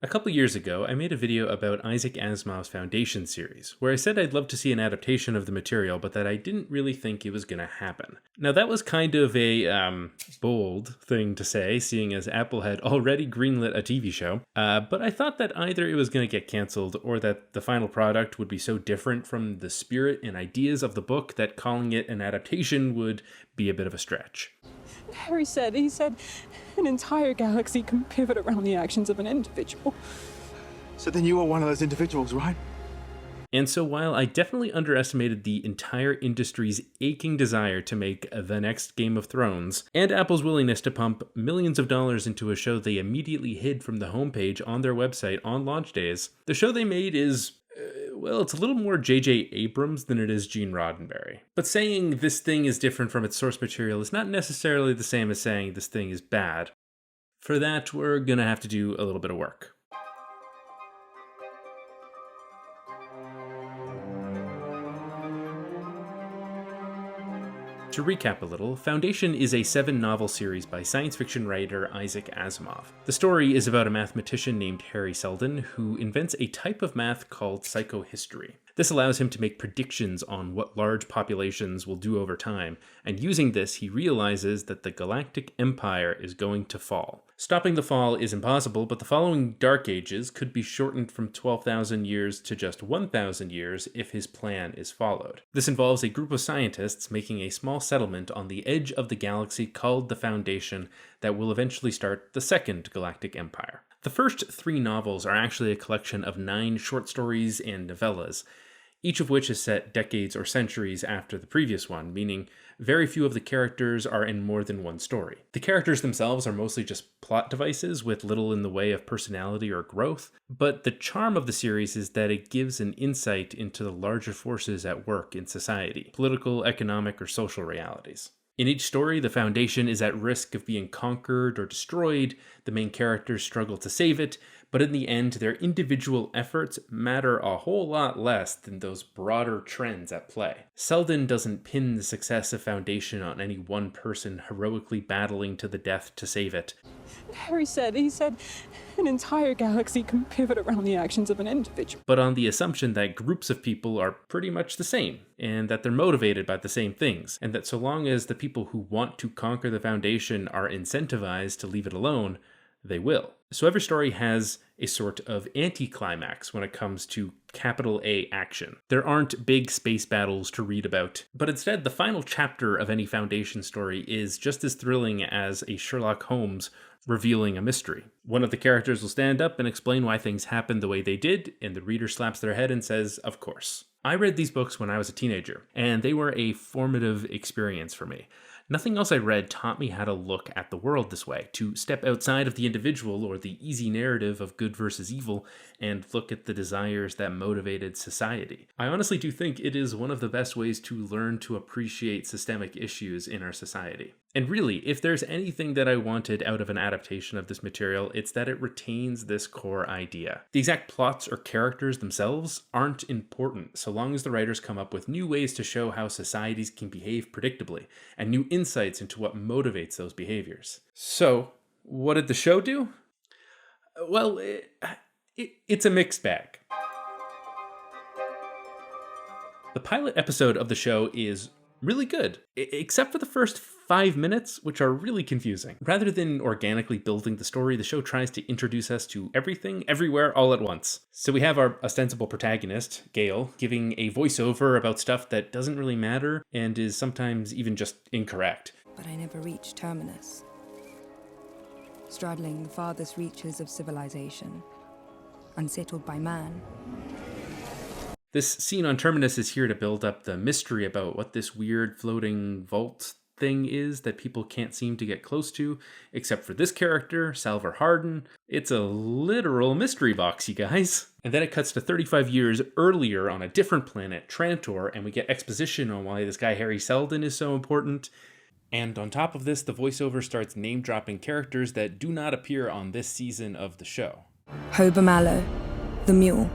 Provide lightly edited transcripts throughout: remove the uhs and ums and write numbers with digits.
A couple years ago, I made a video about Isaac Asimov's Foundation series, where I said I'd love to see an adaptation of the material, but that I didn't really think it was going to happen. Now, that was kind of a bold thing to say, seeing as Apple had already greenlit a TV show, but I thought that either it was going to get cancelled or that the final product would be so different from the spirit and ideas of the book that calling it an adaptation would be a bit of a stretch. He said an entire galaxy can pivot around the actions of an individual. So then you were one of those individuals, right? And so while I definitely underestimated the entire industry's aching desire to make the next Game of Thrones, and Apple's willingness to pump millions of dollars into a show they immediately hid from the homepage on their website on launch days, the show they made is, well, it's a little more J.J. Abrams than it is Gene Roddenberry. But saying this thing is different from its source material is not necessarily the same as saying this thing is bad. For that, we're gonna have to do a little bit of work. To recap a little, Foundation is a 7-novel series by science fiction writer Isaac Asimov. The story is about a mathematician named Harry Seldon who invents a type of math called psychohistory. This allows him to make predictions on what large populations will do over time, and using this, he realizes that the galactic empire is going to fall. Stopping the fall is impossible, but the following Dark Ages could be shortened from 12,000 years to just 1,000 years if his plan is followed. This involves a group of scientists making a small settlement on the edge of the galaxy called the Foundation that will eventually start the Second Galactic Empire. The first 3 novels are actually a collection of 9 short stories and novellas, each of which is set decades or centuries after the previous one, meaning very few of the characters are in more than one story. The characters themselves are mostly just plot devices with little in the way of personality or growth, but the charm of the series is that it gives an insight into the larger forces at work in society, political, economic, or social realities. In each story, the Foundation is at risk of being conquered or destroyed, the main characters struggle to save it, but in the end, their individual efforts matter a whole lot less than those broader trends at play. Seldon doesn't pin the success of Foundation on any one person heroically battling to the death to save it. He said an entire galaxy can pivot around the actions of an individual. But on the assumption that groups of people are pretty much the same, and that they're motivated by the same things, and that so long as the people who want to conquer the Foundation are incentivized to leave it alone, they will. So every story has a sort of anti-climax when it comes to capital A action. There aren't big space battles to read about, but instead the final chapter of any Foundation story is just as thrilling as a Sherlock Holmes revealing a mystery. One of the characters will stand up and explain why things happened the way they did, and the reader slaps their head and says, "Of course." I read these books when I was a teenager, and they were a formative experience for me. Nothing else I read taught me how to look at the world this way, to step outside of the individual or the easy narrative of good versus evil and look at the desires that motivated society. I honestly do think it is one of the best ways to learn to appreciate systemic issues in our society. And really, if there's anything that I wanted out of an adaptation of this material, it's that it retains this core idea. The exact plots or characters themselves aren't important, so long as the writers come up with new ways to show how societies can behave predictably, and new insights into what motivates those behaviors. So, what did the show do? Well, it's a mixed bag. The pilot episode of the show is really good, except for the first 5 minutes, which are really confusing. Rather than organically building the story, the show tries to introduce us to everything, everywhere, all at once. So we have our ostensible protagonist, Gale, giving a voiceover about stuff that doesn't really matter and is sometimes even just incorrect. But I never reached Terminus. Straddling the farthest reaches of civilization, unsettled by man. This scene on Terminus is here to build up the mystery about what this weird floating vault thing is that people can't seem to get close to, except for this character, Salvor Hardin. It's a literal mystery box, you guys. And then it cuts to 35 years earlier on a different planet, Trantor, and we get exposition on why this guy Harry Seldon is so important. And on top of this, the voiceover starts name-dropping characters that do not appear on this season of the show. Hober Mallow, the mule.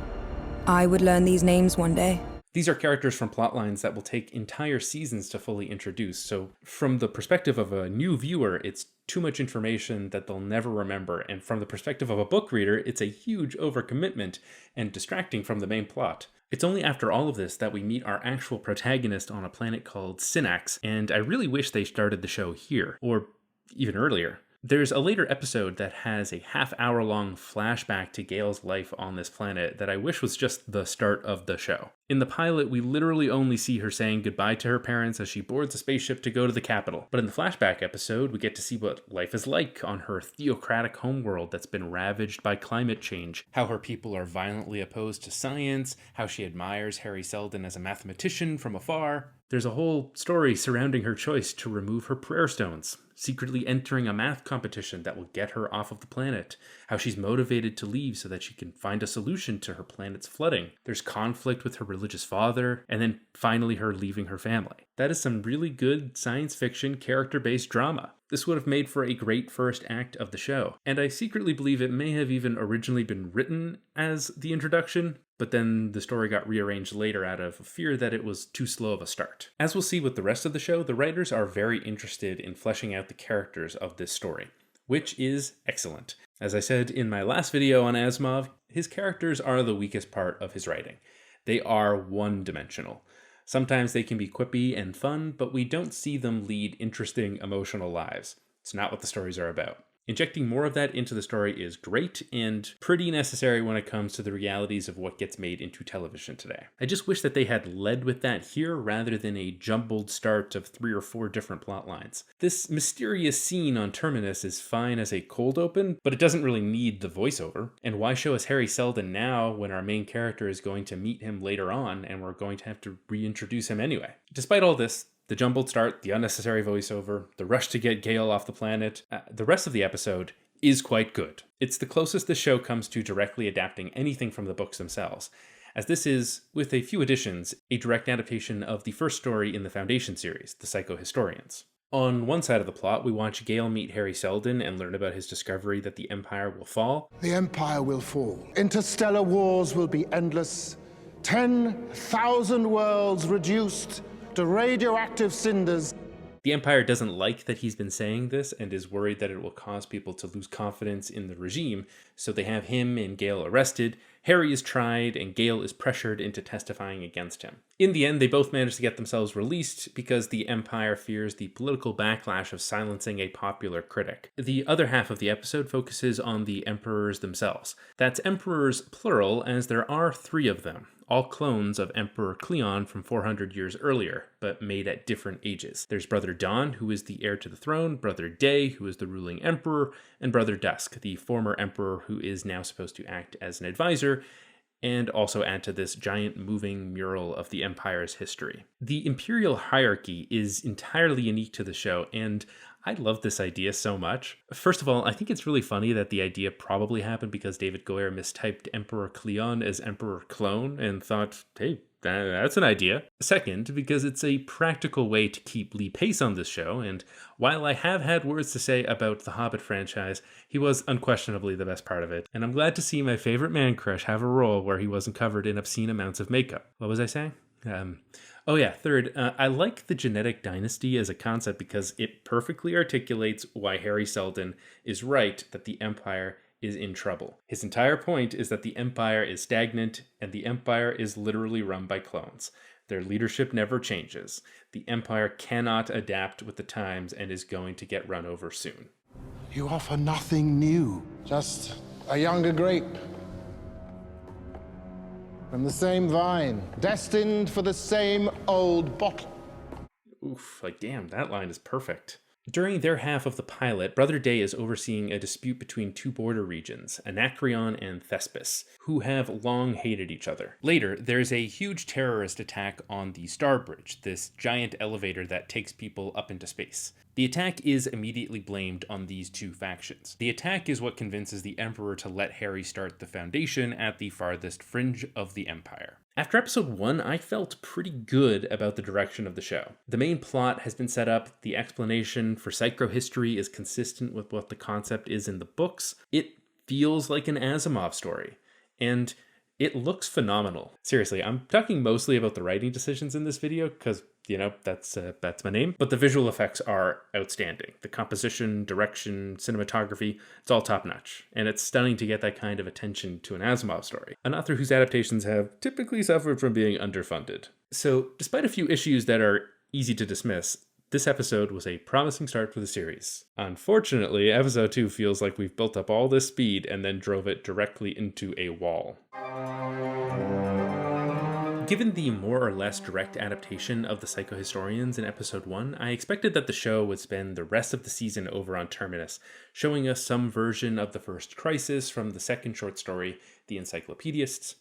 I would learn these names one day. These are characters from plotlines that will take entire seasons to fully introduce, so from the perspective of a new viewer, it's too much information that they'll never remember, and from the perspective of a book reader, it's a huge overcommitment and distracting from the main plot. It's only after all of this that we meet our actual protagonist on a planet called Synax, and I really wish they started the show here, or even earlier. There's a later episode that has a half-hour-long flashback to Gale's life on this planet that I wish was just the start of the show. In the pilot, we literally only see her saying goodbye to her parents as she boards a spaceship to go to the capital. But in the flashback episode, we get to see what life is like on her theocratic homeworld that's been ravaged by climate change, how her people are violently opposed to science, how she admires Harry Seldon as a mathematician from afar. There's a whole story surrounding her choice to remove her prayer stones, secretly entering a math competition that will get her off of the planet, how she's motivated to leave so that she can find a solution to her planet's flooding. There's conflict with her religious father, and then finally her leaving her family. That is some really good science fiction character-based drama. This would have made for a great first act of the show, and I secretly believe it may have even originally been written as the introduction, but then the story got rearranged later out of fear that it was too slow of a start. As we'll see with the rest of the show, the writers are very interested in fleshing out the characters of this story, which is excellent. As I said in my last video on Asimov, his characters are the weakest part of his writing. They are one-dimensional. Sometimes they can be quippy and fun, but we don't see them lead interesting, emotional lives. It's not what the stories are about. Injecting more of that into the story is great and pretty necessary when it comes to the realities of what gets made into television today. I just wish that they had led with that here rather than a jumbled start of 3 or 4 different plot lines. This mysterious scene on Terminus is fine as a cold open, but it doesn't really need the voiceover. And why show us Harry Seldon now when our main character is going to meet him later on and we're going to have to reintroduce him anyway? Despite all this, the jumbled start, the unnecessary voiceover, the rush to get Gale off the planet, the rest of the episode is quite good. It's the closest the show comes to directly adapting anything from the books themselves, as this is, with a few additions, a direct adaptation of the first story in the Foundation series, The Psychohistorians. On one side of the plot, we watch Gale meet Harry Seldon and learn about his discovery that the Empire will fall. The Empire will fall. Interstellar wars will be endless. 10,000 worlds reduced to radioactive cinders. The Empire doesn't like that he's been saying this and is worried that it will cause people to lose confidence in the regime, so they have him and Gale arrested. Harry is tried, and Gale is pressured into testifying against him. In the end, they both manage to get themselves released because the Empire fears the political backlash of silencing a popular critic. The other half of the episode focuses on the Emperors themselves. That's Emperors plural, as there are 3 of them, all clones of Emperor Cleon from 400 years earlier, but made at different ages. There's Brother Dawn, who is the heir to the throne, Brother Day, who is the ruling emperor, and Brother Dusk, the former emperor who is now supposed to act as an advisor, and also add to this giant moving mural of the Empire's history. The imperial hierarchy is entirely unique to the show, and I love this idea so much. First of all, I think it's really funny that the idea probably happened because David Goyer mistyped Emperor Cleon as Emperor Clone and thought, hey, that's an idea. Second, because it's a practical way to keep Lee Pace on this show, and while I have had words to say about the Hobbit franchise, he was unquestionably the best part of it, and I'm glad to see my favorite man crush have a role where he wasn't covered in obscene amounts of makeup. What was I saying? Oh yeah, third, I like the genetic dynasty as a concept because it perfectly articulates why Harry Seldon is right that the Empire is in trouble. His entire point is that the Empire is stagnant, and the Empire is literally run by clones. Their leadership never changes. The Empire cannot adapt with the times and is going to get run over soon. You offer nothing new, just a younger grape. From the same vine, destined for the same old bottle. Oof, like damn, that line is perfect. During their half of the pilot, Brother Day is overseeing a dispute between 2 border regions, Anacreon and Thespis, who have long hated each other. Later, there's a huge terrorist attack on the Star Bridge, this giant elevator that takes people up into space. The attack is immediately blamed on these 2 factions. The attack is what convinces the Emperor to let Harry start the Foundation at the farthest fringe of the Empire. After episode 1, I felt pretty good about the direction of the show. The main plot has been set up, the explanation for psychohistory is consistent with what the concept is in the books. It feels like an Asimov story. And It looks phenomenal. Seriously, I'm talking mostly about the writing decisions in this video because, that's my name. But the visual effects are outstanding. The composition, direction, cinematography, it's all top-notch. And it's stunning to get that kind of attention to an Asimov story, an author whose adaptations have typically suffered from being underfunded. So, despite a few issues that are easy to dismiss, this episode was a promising start for the series. Unfortunately, episode 2 feels like we've built up all this speed and then drove it directly into a wall. Given the more or less direct adaptation of the Psychohistorians in episode 1, I expected that the show would spend the rest of the season over on Terminus, showing us some version of the first crisis from the second short story, The Encyclopedists.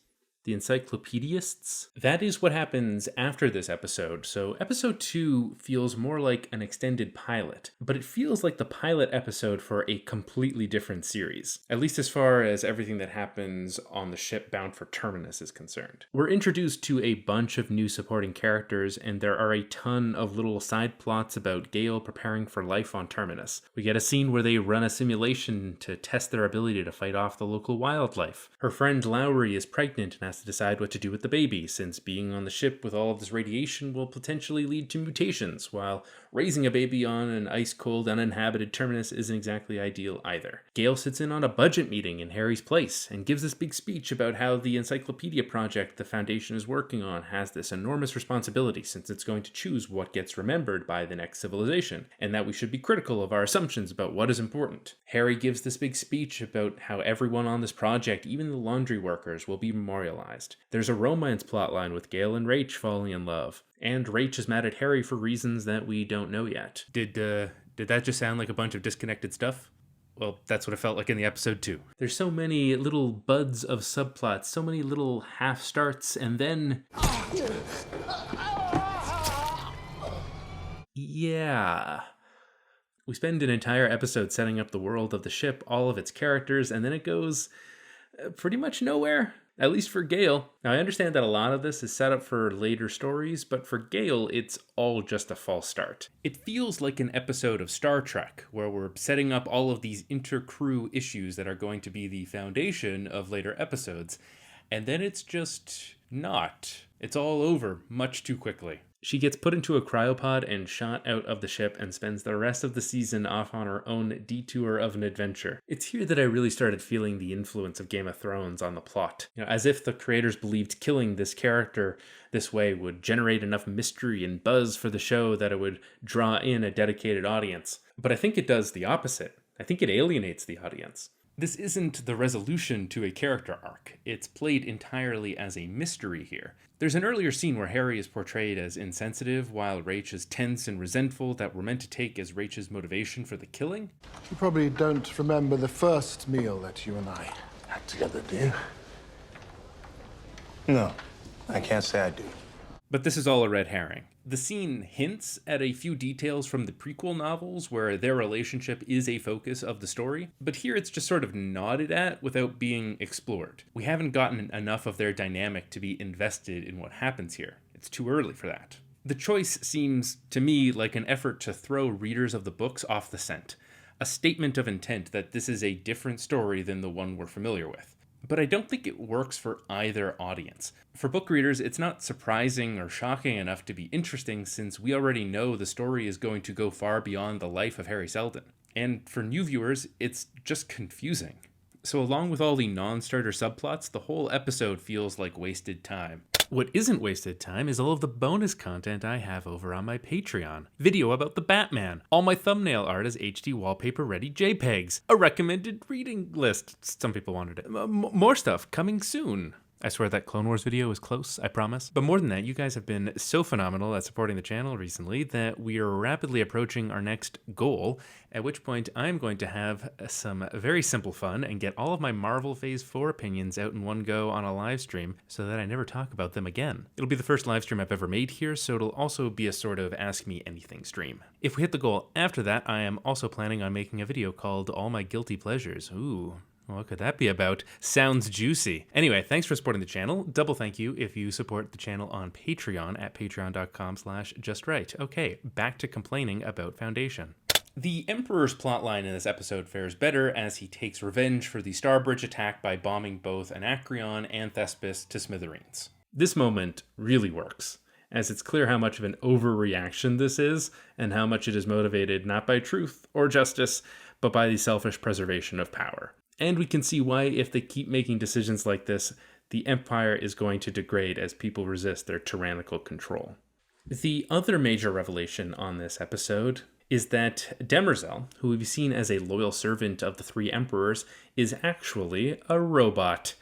The Encyclopedists? That is what happens after this episode, so episode 2 feels more like an extended pilot, but it feels like the pilot episode for a completely different series, at least as far as everything that happens on the ship bound for Terminus is concerned. We're introduced to a bunch of new supporting characters, and there are a ton of little side plots about Gale preparing for life on Terminus. We get a scene where they run a simulation to test their ability to fight off the local wildlife. Her friend Lowry is pregnant and has to decide what to do with the baby, since being on the ship with all of this radiation will potentially lead to mutations, while raising a baby on an ice-cold, uninhabited Terminus isn't exactly ideal either. Gale sits in on a budget meeting in Harry's place and gives this big speech about how the encyclopedia project the Foundation is working on has this enormous responsibility since it's going to choose what gets remembered by the next civilization, and that we should be critical of our assumptions about what is important. Harry gives this big speech about how everyone on this project, even the laundry workers, will be memorialized. There's a romance plotline with Gale and Rach falling in love, and Rach is mad at Harry for reasons that we don't know yet. Did that just sound like a bunch of disconnected stuff? Well, that's what it felt like in the episode too. There's so many little buds of subplots, so many little half starts, and then... Yeah. We spend an entire episode setting up the world of the ship, all of its characters, and then it goes pretty much nowhere. At least for Gale. Now, I understand that a lot of this is set up for later stories, but for Gale, it's all just a false start. It feels like an episode of Star Trek, where we're setting up all of these inter-crew issues that are going to be the foundation of later episodes, and then it's just not. It's all over much too quickly. She gets put into a cryopod and shot out of the ship and spends the rest of the season off on her own detour of an adventure. It's here that I really started feeling the influence of Game of Thrones on the plot. As if the creators believed killing this character this way would generate enough mystery and buzz for the show that it would draw in a dedicated audience. But I think it does the opposite. I think it alienates the audience. This isn't the resolution to a character arc. It's played entirely as a mystery here. There's an earlier scene where Harry is portrayed as insensitive, while Rach is tense and resentful, that we're meant to take as Rach's motivation for the killing. You probably don't remember the first meal that you and I had together, do you? No, I can't say I do. But this is all a red herring. The scene hints at a few details from the prequel novels where their relationship is a focus of the story, but here it's just sort of nodded at without being explored. We haven't gotten enough of their dynamic to be invested in what happens here. It's too early for that. The choice seems, to me, like an effort to throw readers of the books off the scent, a statement of intent that this is a different story than the one we're familiar with. But I don't think it works for either audience. For book readers, it's not surprising or shocking enough to be interesting since we already know the story is going to go far beyond the life of Harry Seldon. And for new viewers, it's just confusing. So along with all the non-starter subplots, the whole episode feels like wasted time. What isn't wasted time is all of the bonus content I have over on my Patreon. Video about the Batman. All my thumbnail art is HD wallpaper ready JPEGs. A recommended reading list. Some people wanted it. More stuff coming soon. I swear that Clone Wars video is close, I promise. But more than that, you guys have been so phenomenal at supporting the channel recently that we are rapidly approaching our next goal, at which point I'm going to have some very simple fun and get all of my Marvel Phase 4 opinions out in one go on a live stream so that I never talk about them again. It'll be the first live stream I've ever made here, so it'll also be a sort of Ask Me Anything stream. If we hit the goal after that, I am also planning on making a video called All My Guilty Pleasures. Ooh. What could that be about? Sounds juicy. Anyway, thanks for supporting the channel. Double thank you if you support the channel on Patreon at patreon.com/justright. Okay, back to complaining about Foundation. The Emperor's plotline in this episode fares better as he takes revenge for the Starbridge attack by bombing both Anacreon and Thespis to smithereens. This moment really works, as it's clear how much of an overreaction this is, and how much it is motivated not by truth or justice, but by the selfish preservation of power. And we can see why, if they keep making decisions like this, the Empire is going to degrade as people resist their tyrannical control. The other major revelation on this episode is that Demerzel, who we've seen as a loyal servant of the three emperors, is actually a robot.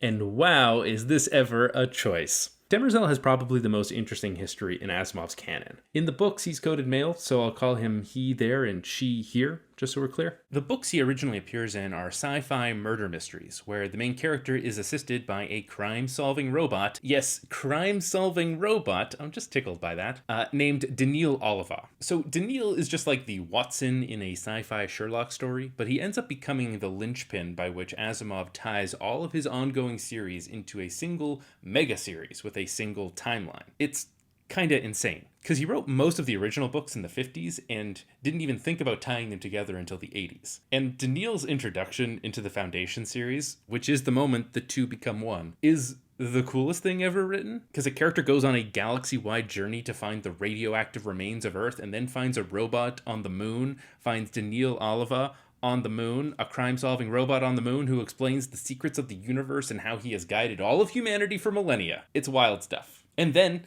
And wow, is this ever a choice. Demerzel has probably the most interesting history in Asimov's canon. In the books, he's coded male, so I'll call him he there and she here, just so we're clear. The books he originally appears in are sci-fi murder mysteries, where the main character is assisted by a crime-solving robot. Yes, crime-solving robot, I'm just tickled by that, named Daniil Oliva. So Daniil is just like the Watson in a sci-fi Sherlock story, but he ends up becoming the linchpin by which Asimov ties all of his ongoing series into a single mega-series with a single timeline. It's kinda insane, because he wrote most of the original books in the 50s and didn't even think about tying them together until the 80s. And Daniil's introduction into the Foundation series, which is the moment the two become one, is the coolest thing ever written, because a character goes on a galaxy-wide journey to find the radioactive remains of Earth and then finds a robot on the moon, finds Daniil Oliva on the moon, a crime-solving robot on the moon who explains the secrets of the universe and how he has guided all of humanity for millennia. It's wild stuff. And then,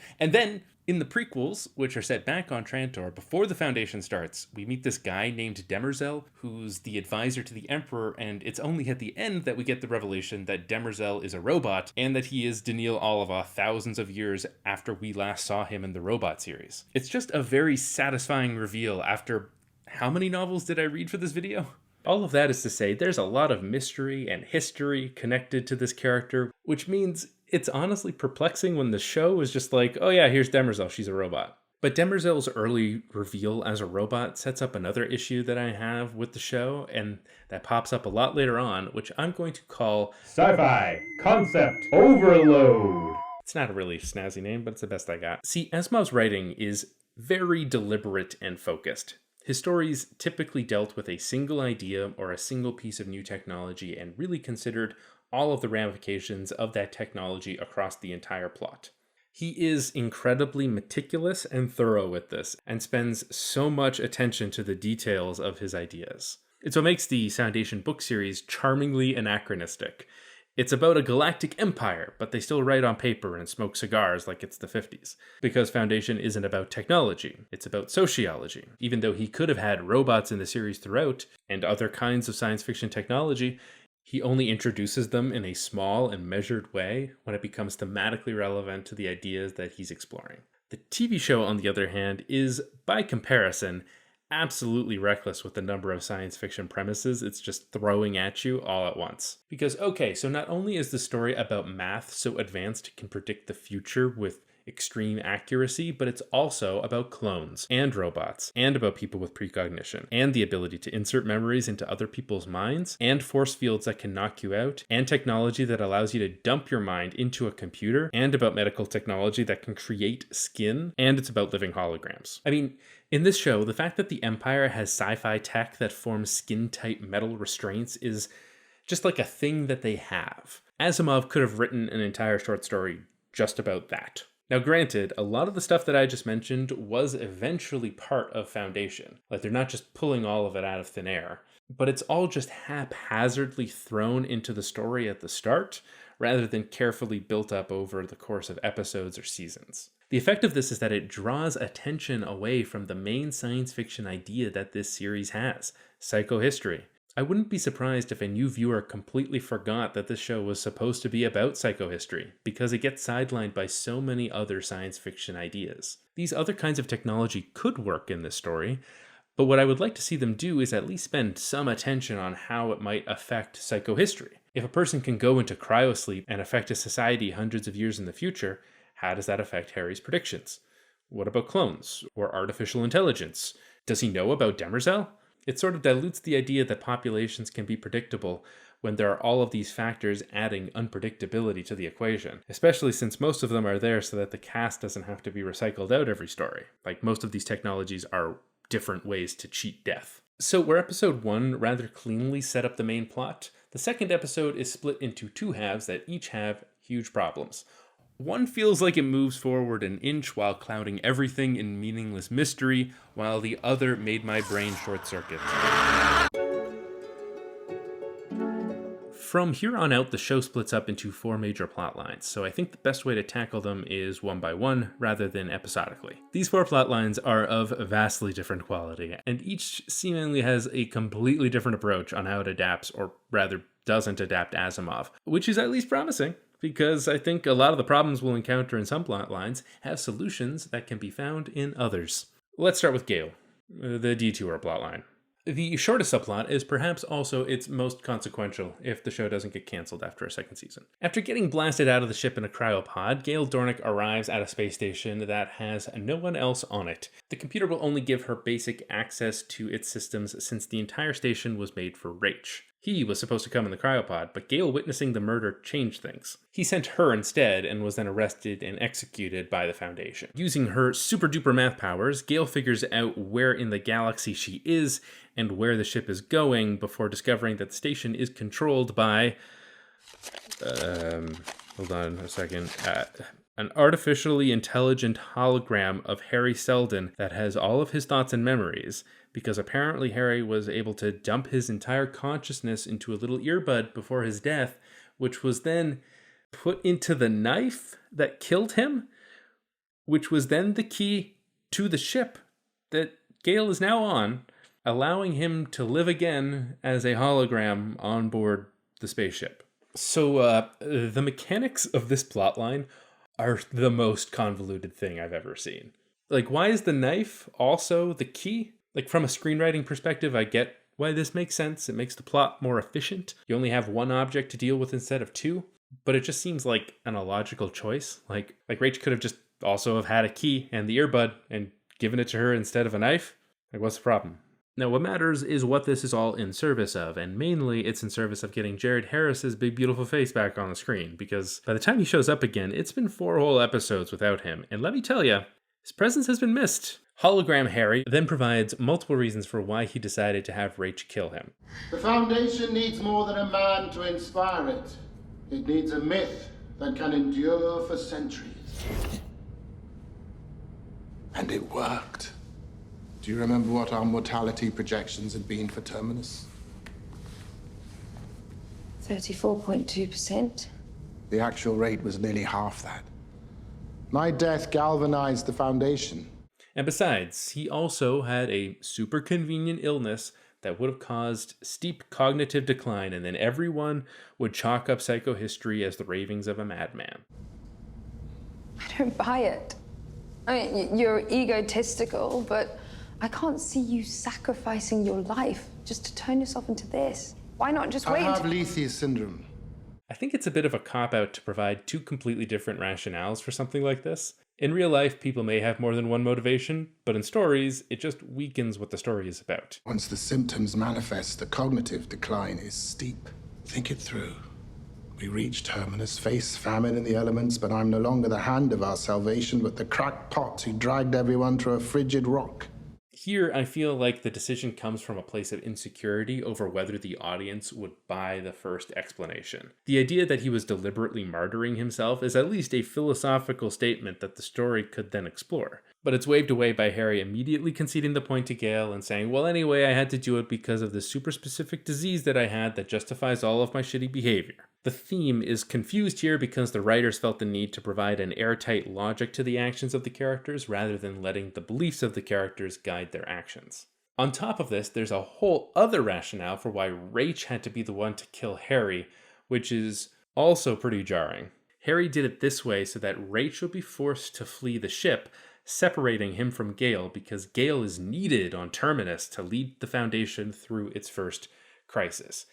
in the prequels, which are set back on Trantor before the Foundation starts, we meet this guy named Demerzel, who's the advisor to the Emperor, and it's only at the end that we get the revelation that Demerzel is a robot, and that he is Daniil Oliva thousands of years after we last saw him in the Robot series. It's just a very satisfying reveal after... How many novels did I read for this video? All of that is to say, there's a lot of mystery and history connected to this character, which means it's honestly perplexing when the show is just like, oh yeah, here's Demerzel, she's a robot. But Demerzel's early reveal as a robot sets up another issue that I have with the show, and that pops up a lot later on, which I'm going to call Sci-Fi Concept Overload. It's not a really snazzy name, but it's the best I got. See, Asimov's writing is very deliberate and focused. His stories typically dealt with a single idea or a single piece of new technology and really considered all of the ramifications of that technology across the entire plot. He is incredibly meticulous and thorough with this, and spends so much attention to the details of his ideas. It's what makes the Foundation book series charmingly anachronistic. It's about a galactic empire, but they still write on paper and smoke cigars like it's the 50s. Because Foundation isn't about technology, it's about sociology. Even though he could have had robots in the series throughout, and other kinds of science fiction technology, he only introduces them in a small and measured way when it becomes thematically relevant to the ideas that he's exploring. The TV show, on the other hand, is, by comparison, absolutely reckless with the number of science fiction premises it's just throwing at you all at once. Because, okay, so not only is the story about math so advanced it can predict the future with extreme accuracy, but it's also about clones and robots, and about people with precognition, and the ability to insert memories into other people's minds, and force fields that can knock you out, and technology that allows you to dump your mind into a computer, and about medical technology that can create skin, and it's about living holograms. I mean, in this show, the fact that the Empire has sci-fi tech that forms skin-tight metal restraints is just like a thing that they have. Asimov could have written an entire short story just about that. Now granted, a lot of the stuff that I just mentioned was eventually part of Foundation. Like, they're not just pulling all of it out of thin air, but it's all just haphazardly thrown into the story at the start, rather than carefully built up over the course of episodes or seasons. The effect of this is that it draws attention away from the main science fiction idea that this series has, psychohistory. I wouldn't be surprised if a new viewer completely forgot that this show was supposed to be about psychohistory, because it gets sidelined by so many other science fiction ideas. These other kinds of technology could work in this story, but what I would like to see them do is at least spend some attention on how it might affect psychohistory. If a person can go into cryosleep and affect a society hundreds of years in the future, how does that affect Harry's predictions? What about clones or artificial intelligence? Does he know about Demerzel? It sort of dilutes the idea that populations can be predictable when there are all of these factors adding unpredictability to the equation, especially since most of them are there so that the cast doesn't have to be recycled out every story. Like, most of these technologies are different ways to cheat death. So where episode 1 rather cleanly set up the main plot, the second episode is split into two halves that each have huge problems. One feels like it moves forward an inch while clouding everything in meaningless mystery, while the other made my brain short-circuit. From here on out, the show splits up into 4 major plot lines, so I think the best way to tackle them is one by one, rather than episodically. These 4 plot lines are of vastly different quality, and each seemingly has a completely different approach on how it adapts, or rather doesn't adapt Asimov, which is at least promising, because I think a lot of the problems we'll encounter in some plot lines have solutions that can be found in others. Let's start with Gale, the Detour plotline. The shortest subplot is perhaps also its most consequential if the show doesn't get cancelled after a second season. After getting blasted out of the ship in a cryopod, Gale Dornick arrives at a space station that has no one else on it. The computer will only give her basic access to its systems since the entire station was made for Rach. He was supposed to come in the cryopod, but Gale witnessing the murder changed things. He sent her instead and was then arrested and executed by the Foundation. Using her super-duper math powers, Gale figures out where in the galaxy she is and where the ship is going before discovering that the station is controlled by... hold on a second. An artificially intelligent hologram of Harry Seldon that has all of his thoughts and memories, because apparently Harry was able to dump his entire consciousness into a little earbud before his death, which was then put into the knife that killed him, which was then the key to the ship that Gale is now on, allowing him to live again as a hologram on board the spaceship. So the mechanics of this plotline are the most convoluted thing I've ever seen. Like, why is the knife also the key? Like, from a screenwriting perspective, I get why this makes sense. It makes the plot more efficient. You only have one object to deal with instead of 2. But it just seems like an illogical choice. Like Rach could have just also have had a key and the earbud and given it to her instead of a knife. Like, what's the problem? Now, what matters is what this is all in service of, and mainly it's in service of getting Jared Harris's big beautiful face back on the screen, because by the time he shows up again, it's been 4 whole episodes without him, and let me tell you, his presence has been missed. Hologram Harry then provides multiple reasons for why he decided to have Rach kill him. The Foundation needs more than a man to inspire it. It needs a myth that can endure for centuries. And it worked. Do you remember what our mortality projections had been for Terminus? 34.2%. The actual rate was nearly half that. My death galvanized the Foundation. And besides, he also had a super convenient illness that would have caused steep cognitive decline, and then everyone would chalk up psychohistory as the ravings of a madman. I don't buy it. I mean, you're egotistical, but I can't see you sacrificing your life just to turn yourself into this. Why not just wait? I have Lethi's syndrome. I think it's a bit of a cop-out to provide 2 completely different rationales for something like this. In real life, people may have more than one motivation, but in stories, it just weakens what the story is about. Once the symptoms manifest, the cognitive decline is steep. Think it through. We reach Terminus, face famine in the elements, but I'm no longer the hand of our salvation, but the crackpot who dragged everyone to a frigid rock. Here, I feel like the decision comes from a place of insecurity over whether the audience would buy the first explanation. The idea that he was deliberately martyring himself is at least a philosophical statement that the story could then explore. But it's waved away by Harry immediately conceding the point to Gale and saying, well, anyway, I had to do it because of the super specific disease that I had that justifies all of my shitty behavior. The theme is confused here because the writers felt the need to provide an airtight logic to the actions of the characters rather than letting the beliefs of the characters guide their actions. On top of this, there's a whole other rationale for why Rach had to be the one to kill Harry, which is also pretty jarring. Harry did it this way so that Rach would be forced to flee the ship, separating him from Gale because Gale is needed on Terminus to lead the Foundation through its first crisis.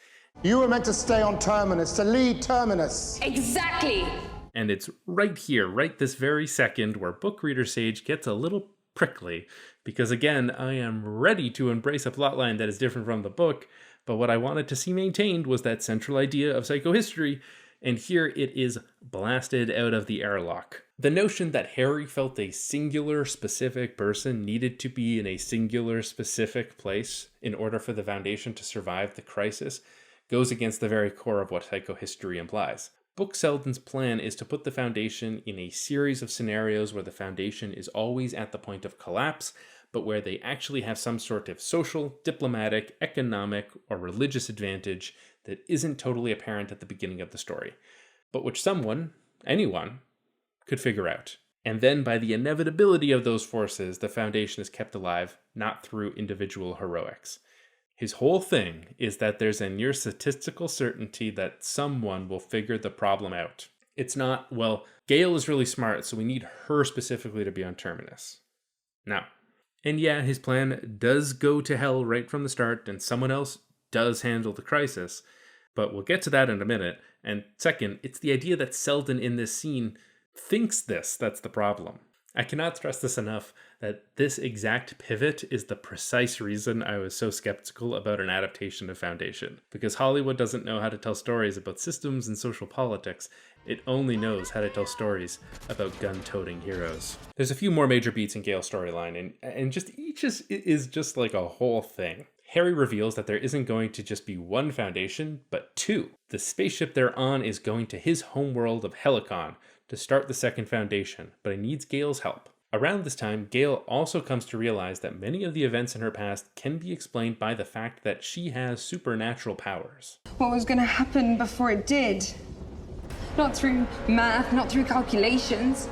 You were meant to stay on Terminus, to lead Terminus. Exactly. And it's right here, right this very second, where book reader Sage gets a little prickly, because again, I am ready to embrace a plotline that is different from the book, but what I wanted to see maintained was that central idea of psychohistory, and here it is blasted out of the airlock. The notion that Harry felt a singular specific person needed to be in a singular specific place in order for the Foundation to survive the crisis goes against the very core of what psychohistory implies. Book Selden's plan is to put the Foundation in a series of scenarios where the Foundation is always at the point of collapse, but where they actually have some sort of social, diplomatic, economic, or religious advantage that isn't totally apparent at the beginning of the story, but which anyone, could figure out. And then by the inevitability of those forces, the Foundation is kept alive, not through individual heroics. His whole thing is that there's a near statistical certainty that someone will figure the problem out. It's not, well, Gale is really smart, so we need her specifically to be on Terminus. No. And yeah, his plan does go to hell right from the start, and someone else does handle the crisis, but we'll get to that in a minute. And second, it's the idea that Selden in this scene thinks that's the problem. I cannot stress this enough, that this exact pivot is the precise reason I was so skeptical about an adaptation of Foundation. Because Hollywood doesn't know how to tell stories about systems and social politics, it only knows how to tell stories about gun-toting heroes. There's a few more major beats in Gale's storyline, and just each is just like a whole thing. Harry reveals that there isn't going to just be one Foundation, but two. The spaceship they're on is going to his homeworld of Helicon to start the second Foundation, but it needs Gale's help. Around this time, Gale also comes to realize that many of the events in her past can be explained by the fact that she has supernatural powers. What was going to happen before it did? Not through math, not through calculations.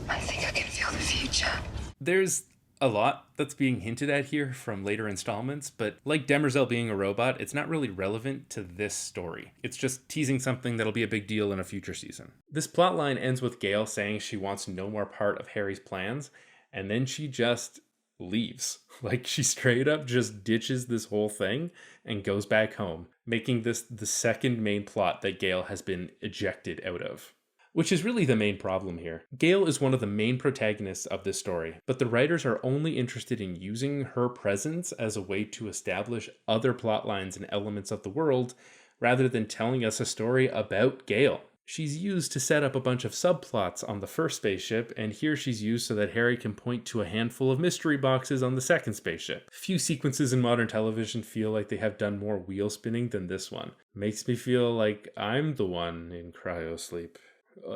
I think I can feel the future. There's a lot that's being hinted at here from later installments, but like Demerzel being a robot, it's not really relevant to this story. It's just teasing something that'll be a big deal in a future season. This plotline ends with Gale saying she wants no more part of Harry's plans, and then she just leaves. Like, she straight up just ditches this whole thing and goes back home, making this the second main plot that Gale has been ejected out of. Which is really the main problem here. Gale is one of the main protagonists of this story, but the writers are only interested in using her presence as a way to establish other plot lines and elements of the world, rather than telling us a story about Gale. She's used to set up a bunch of subplots on the first spaceship, and here she's used so that Harry can point to a handful of mystery boxes on the second spaceship. Few sequences in modern television feel like they have done more wheel spinning than this one. Makes me feel like I'm the one in cryosleep.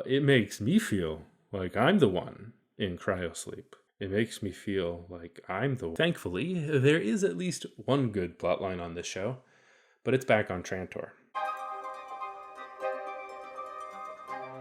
It makes me feel like I'm the one in cryosleep. It makes me feel like I'm the one. Thankfully, there is at least one good plotline on this show, but it's back on Trantor.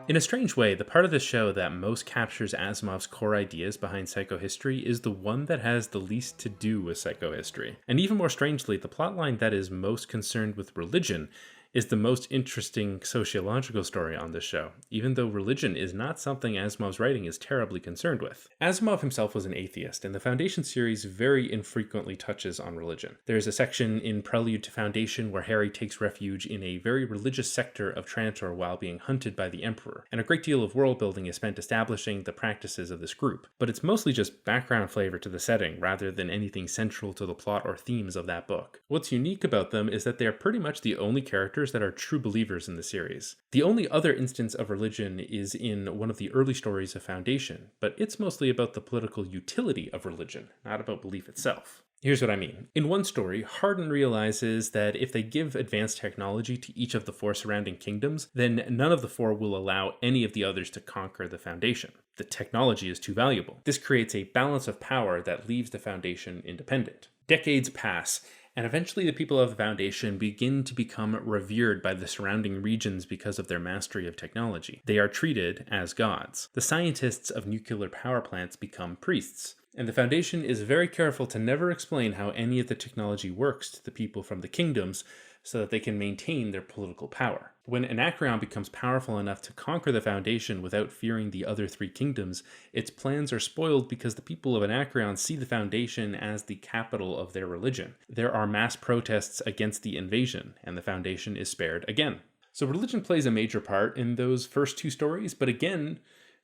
In a strange way, the part of this show that most captures Asimov's core ideas behind psychohistory is the one that has the least to do with psychohistory. And even more strangely, the plotline that is most concerned with religion is the most interesting sociological story on this show, even though religion is not something Asimov's writing is terribly concerned with. Asimov himself was an atheist, and the Foundation series very infrequently touches on religion. There's a section in Prelude to Foundation where Harry takes refuge in a very religious sector of Trantor while being hunted by the Emperor, and a great deal of world building is spent establishing the practices of this group, but it's mostly just background flavor to the setting rather than anything central to the plot or themes of that book. What's unique about them is that they are pretty much the only characters that are true believers in the series. The only other instance of religion is in one of the early stories of Foundation, but it's mostly about the political utility of religion, not about belief itself. Here's what I mean. In one story, Hardin realizes that if they give advanced technology to each of the 4 surrounding kingdoms, then none of the 4 will allow any of the others to conquer the Foundation. The technology is too valuable. This creates a balance of power that leaves the Foundation independent. Decades pass, and eventually the people of the Foundation begin to become revered by the surrounding regions because of their mastery of technology. They are treated as gods. The scientists of nuclear power plants become priests. And the Foundation is very careful to never explain how any of the technology works to the people from the kingdoms so that they can maintain their political power. When Anacreon becomes powerful enough to conquer the Foundation without fearing the other 3 kingdoms, its plans are spoiled because the people of Anacreon see the Foundation as the capital of their religion. There are mass protests against the invasion, and the Foundation is spared again. So religion plays a major part in those first 2 stories, but again,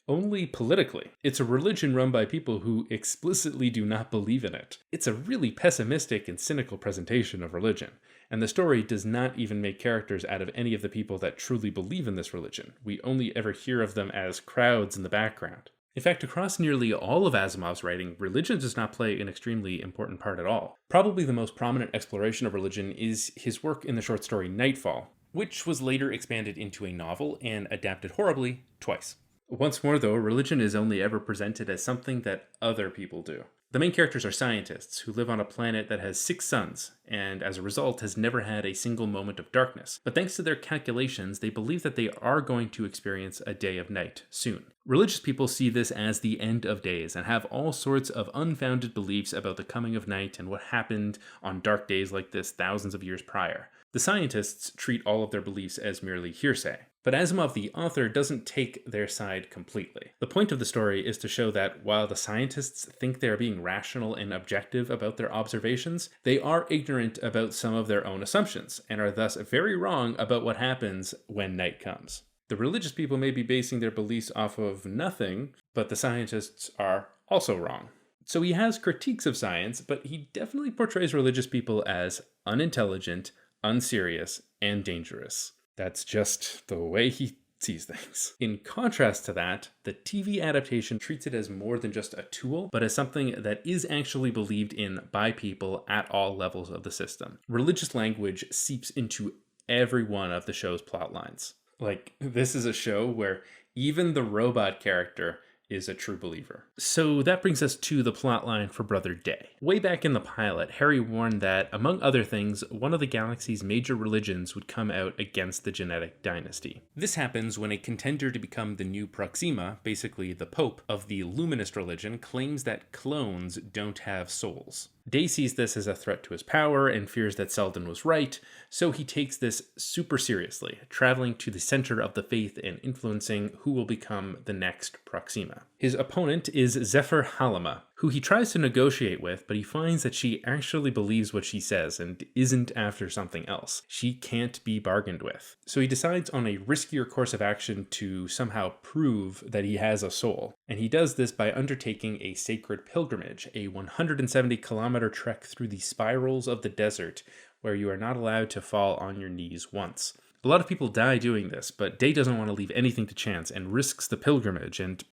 Only politically. It's a religion run by people who explicitly do not believe in it. It's a really pessimistic and cynical presentation of religion. And the story does not even make characters out of any of the people that truly believe in this religion. We only ever hear of them as crowds in the background. In fact, across nearly all of Asimov's writing, religion does not play an extremely important part at all. Probably the most prominent exploration of religion is his work in the short story Nightfall, which was later expanded into a novel and adapted horribly twice. Once more, though, religion is only ever presented as something that other people do. The main characters are scientists who live on a planet that has 6 suns, and as a result has never had a single moment of darkness. But thanks to their calculations, they believe that they are going to experience a day of night soon. Religious people see this as the end of days and have all sorts of unfounded beliefs about the coming of night and what happened on dark days like this thousands of years prior. The scientists treat all of their beliefs as merely hearsay. But Asimov, the author, doesn't take their side completely. The point of the story is to show that while the scientists think they are being rational and objective about their observations, they are ignorant about some of their own assumptions, and are thus very wrong about what happens when night comes. The religious people may be basing their beliefs off of nothing, but the scientists are also wrong. So he has critiques of science, but he definitely portrays religious people as unintelligent, unserious, and dangerous. That's just the way he sees things. In contrast to that, the TV adaptation treats it as more than just a tool, but as something that is actually believed in by people at all levels of the system. Religious language seeps into every one of the show's plot lines. Like, this is a show where even the robot character is a true believer. So that brings us to the plotline for Brother Day. Way back in the pilot, Harry warned that, among other things, one of the galaxy's major religions would come out against the genetic dynasty. This happens when a contender to become the new Proxima, basically the Pope of the Luminist religion, claims that clones don't have souls. Day sees this as a threat to his power and fears that Selden was right, so he takes this super seriously, traveling to the center of the faith and influencing who will become the next Proxima. His opponent is Zephyr Halima, who he tries to negotiate with, but he finds that she actually believes what she says and isn't after something else. She can't be bargained with. So he decides on a riskier course of action to somehow prove that he has a soul. And he does this by undertaking a sacred pilgrimage, a 170-kilometer trek through the spirals of the desert, where you are not allowed to fall on your knees once. A lot of people die doing this, but Day doesn't want to leave anything to chance and risks the pilgrimage and...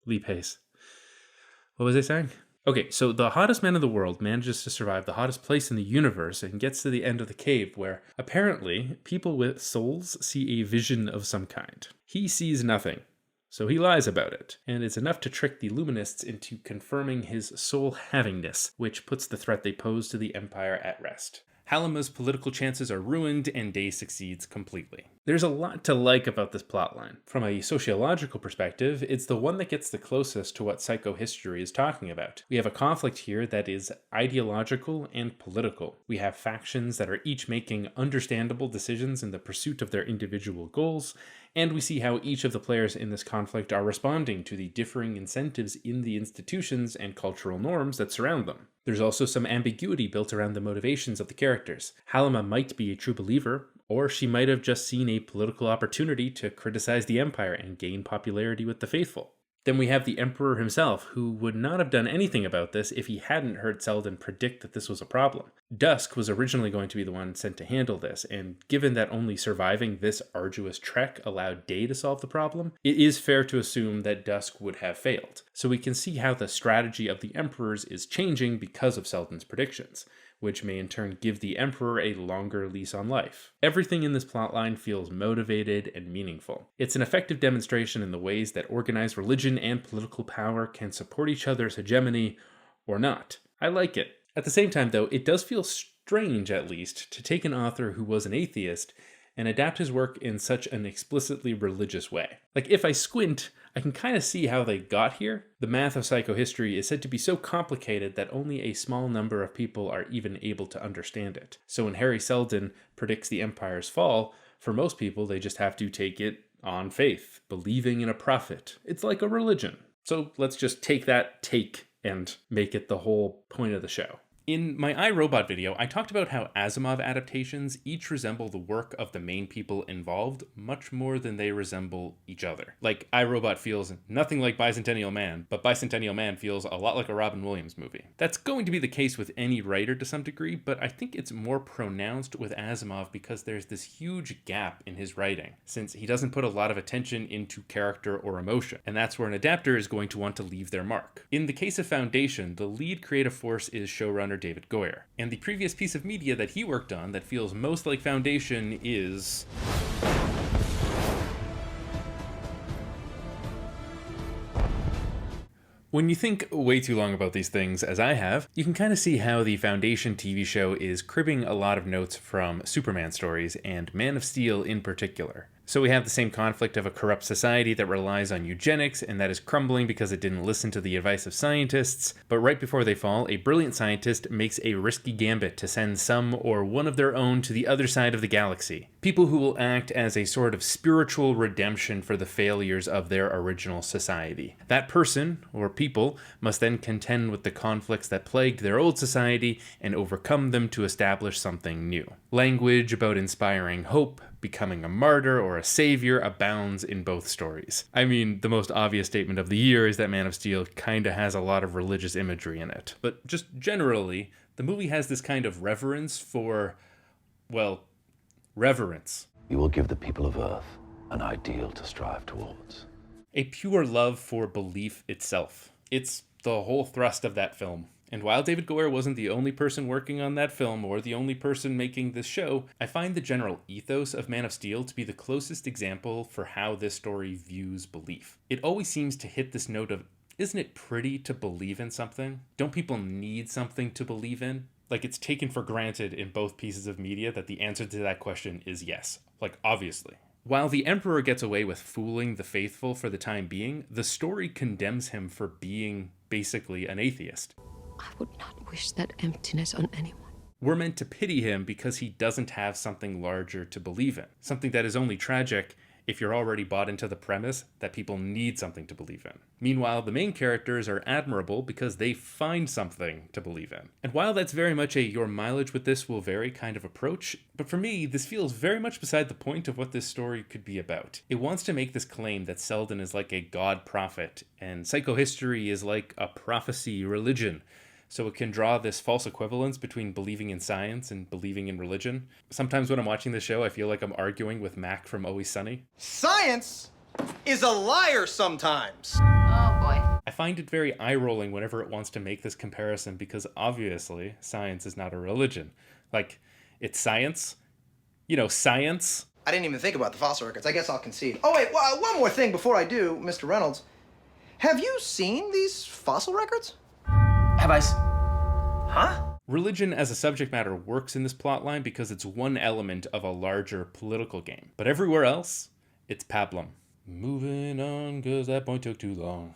Lee Pace. What was I saying? Okay, so the hottest man in the world manages to survive the hottest place in the universe and gets to the end of the cave where, apparently, people with souls see a vision of some kind. He sees nothing, so he lies about it, and it's enough to trick the Luminists into confirming his soul-havingness, which puts the threat they pose to the Empire at rest. Halima's political chances are ruined, and Day succeeds completely. There's a lot to like about this plotline. From a sociological perspective, it's the one that gets the closest to what psychohistory is talking about. We have a conflict here that is ideological and political. We have factions that are each making understandable decisions in the pursuit of their individual goals, and we see how each of the players in this conflict are responding to the differing incentives in the institutions and cultural norms that surround them. There's also some ambiguity built around the motivations of the characters. Halima might be a true believer, or she might have just seen a political opportunity to criticize the Empire and gain popularity with the faithful. Then we have the Emperor himself, who would not have done anything about this if he hadn't heard Selden predict that this was a problem. Dusk was originally going to be the one sent to handle this, and given that only surviving this arduous trek allowed Day to solve the problem, it is fair to assume that Dusk would have failed. So we can see how the strategy of the Emperors is changing because of Selden's predictions, which may in turn give the Emperor a longer lease on life. Everything in this plotline feels motivated and meaningful. It's an effective demonstration in the ways that organized religion and political power can support each other's hegemony or not. I like it. At the same time, though, it does feel strange, at least, to take an author who was an atheist and adapt his work in such an explicitly religious way. Like, if I squint, I can kind of see how they got here. The math of psychohistory is said to be so complicated that only a small number of people are even able to understand it. So when Harry Selden predicts the Empire's fall, for most people they just have to take it on faith, believing in a prophet. It's like a religion. So let's just take that take and make it the whole point of the show. In my iRobot video, I talked about how Asimov adaptations each resemble the work of the main people involved much more than they resemble each other. Like, iRobot feels nothing like Bicentennial Man, but Bicentennial Man feels a lot like a Robin Williams movie. That's going to be the case with any writer to some degree, but I think it's more pronounced with Asimov because there's this huge gap in his writing, since he doesn't put a lot of attention into character or emotion, and that's where an adapter is going to want to leave their mark. In the case of Foundation, the lead creative force is showrunner David Goyer, and the previous piece of media that he worked on that feels most like Foundation is... When you think way too long about these things, as I have, you can kind of see how the Foundation TV show is cribbing a lot of notes from Superman stories, and Man of Steel in particular. So we have the same conflict of a corrupt society that relies on eugenics and that is crumbling because it didn't listen to the advice of scientists, but right before they fall, a brilliant scientist makes a risky gambit to send some or one of their own to the other side of the galaxy. People who will act as a sort of spiritual redemption for the failures of their original society. That person, or people, must then contend with the conflicts that plagued their old society and overcome them to establish something new. Language about inspiring hope, becoming a martyr or a savior abounds in both stories. I mean, the most obvious statement of the year is that Man of Steel kinda has a lot of religious imagery in it. But just generally, the movie has this kind of reverence for, well, reverence. You will give the people of Earth an ideal to strive towards. A pure love for belief itself. It's the whole thrust of that film. And while David Goyer wasn't the only person working on that film or the only person making this show, I find the general ethos of Man of Steel to be the closest example for how this story views belief. It always seems to hit this note of, isn't it pretty to believe in something? Don't people need something to believe in? Like, it's taken for granted in both pieces of media that the answer to that question is yes. Like, obviously. While the Emperor gets away with fooling the faithful for the time being, the story condemns him for being basically an atheist. I would not wish that emptiness on anyone. We're meant to pity him because he doesn't have something larger to believe in. Something that is only tragic if you're already bought into the premise that people need something to believe in. Meanwhile, the main characters are admirable because they find something to believe in. And while that's very much a your mileage with this will vary kind of approach, but for me, this feels very much beside the point of what this story could be about. It wants to make this claim that Selden is like a god prophet, and psychohistory is like a prophecy religion. So it can draw this false equivalence between believing in science and believing in religion. Sometimes when I'm watching the show, I feel like I'm arguing with Mac from Always Sunny. Science is a liar sometimes. Oh boy. I find it very eye-rolling whenever it wants to make this comparison because obviously science is not a religion. Like, it's science. You know, science. I didn't even think about the fossil records. I guess I'll concede. Oh wait, one more thing before I do, Mr. Reynolds. Have you seen these fossil records? Have I Huh? Religion as a subject matter works in this plotline because it's one element of a larger political game. But everywhere else, it's pablum. Moving on, cause that point took too long.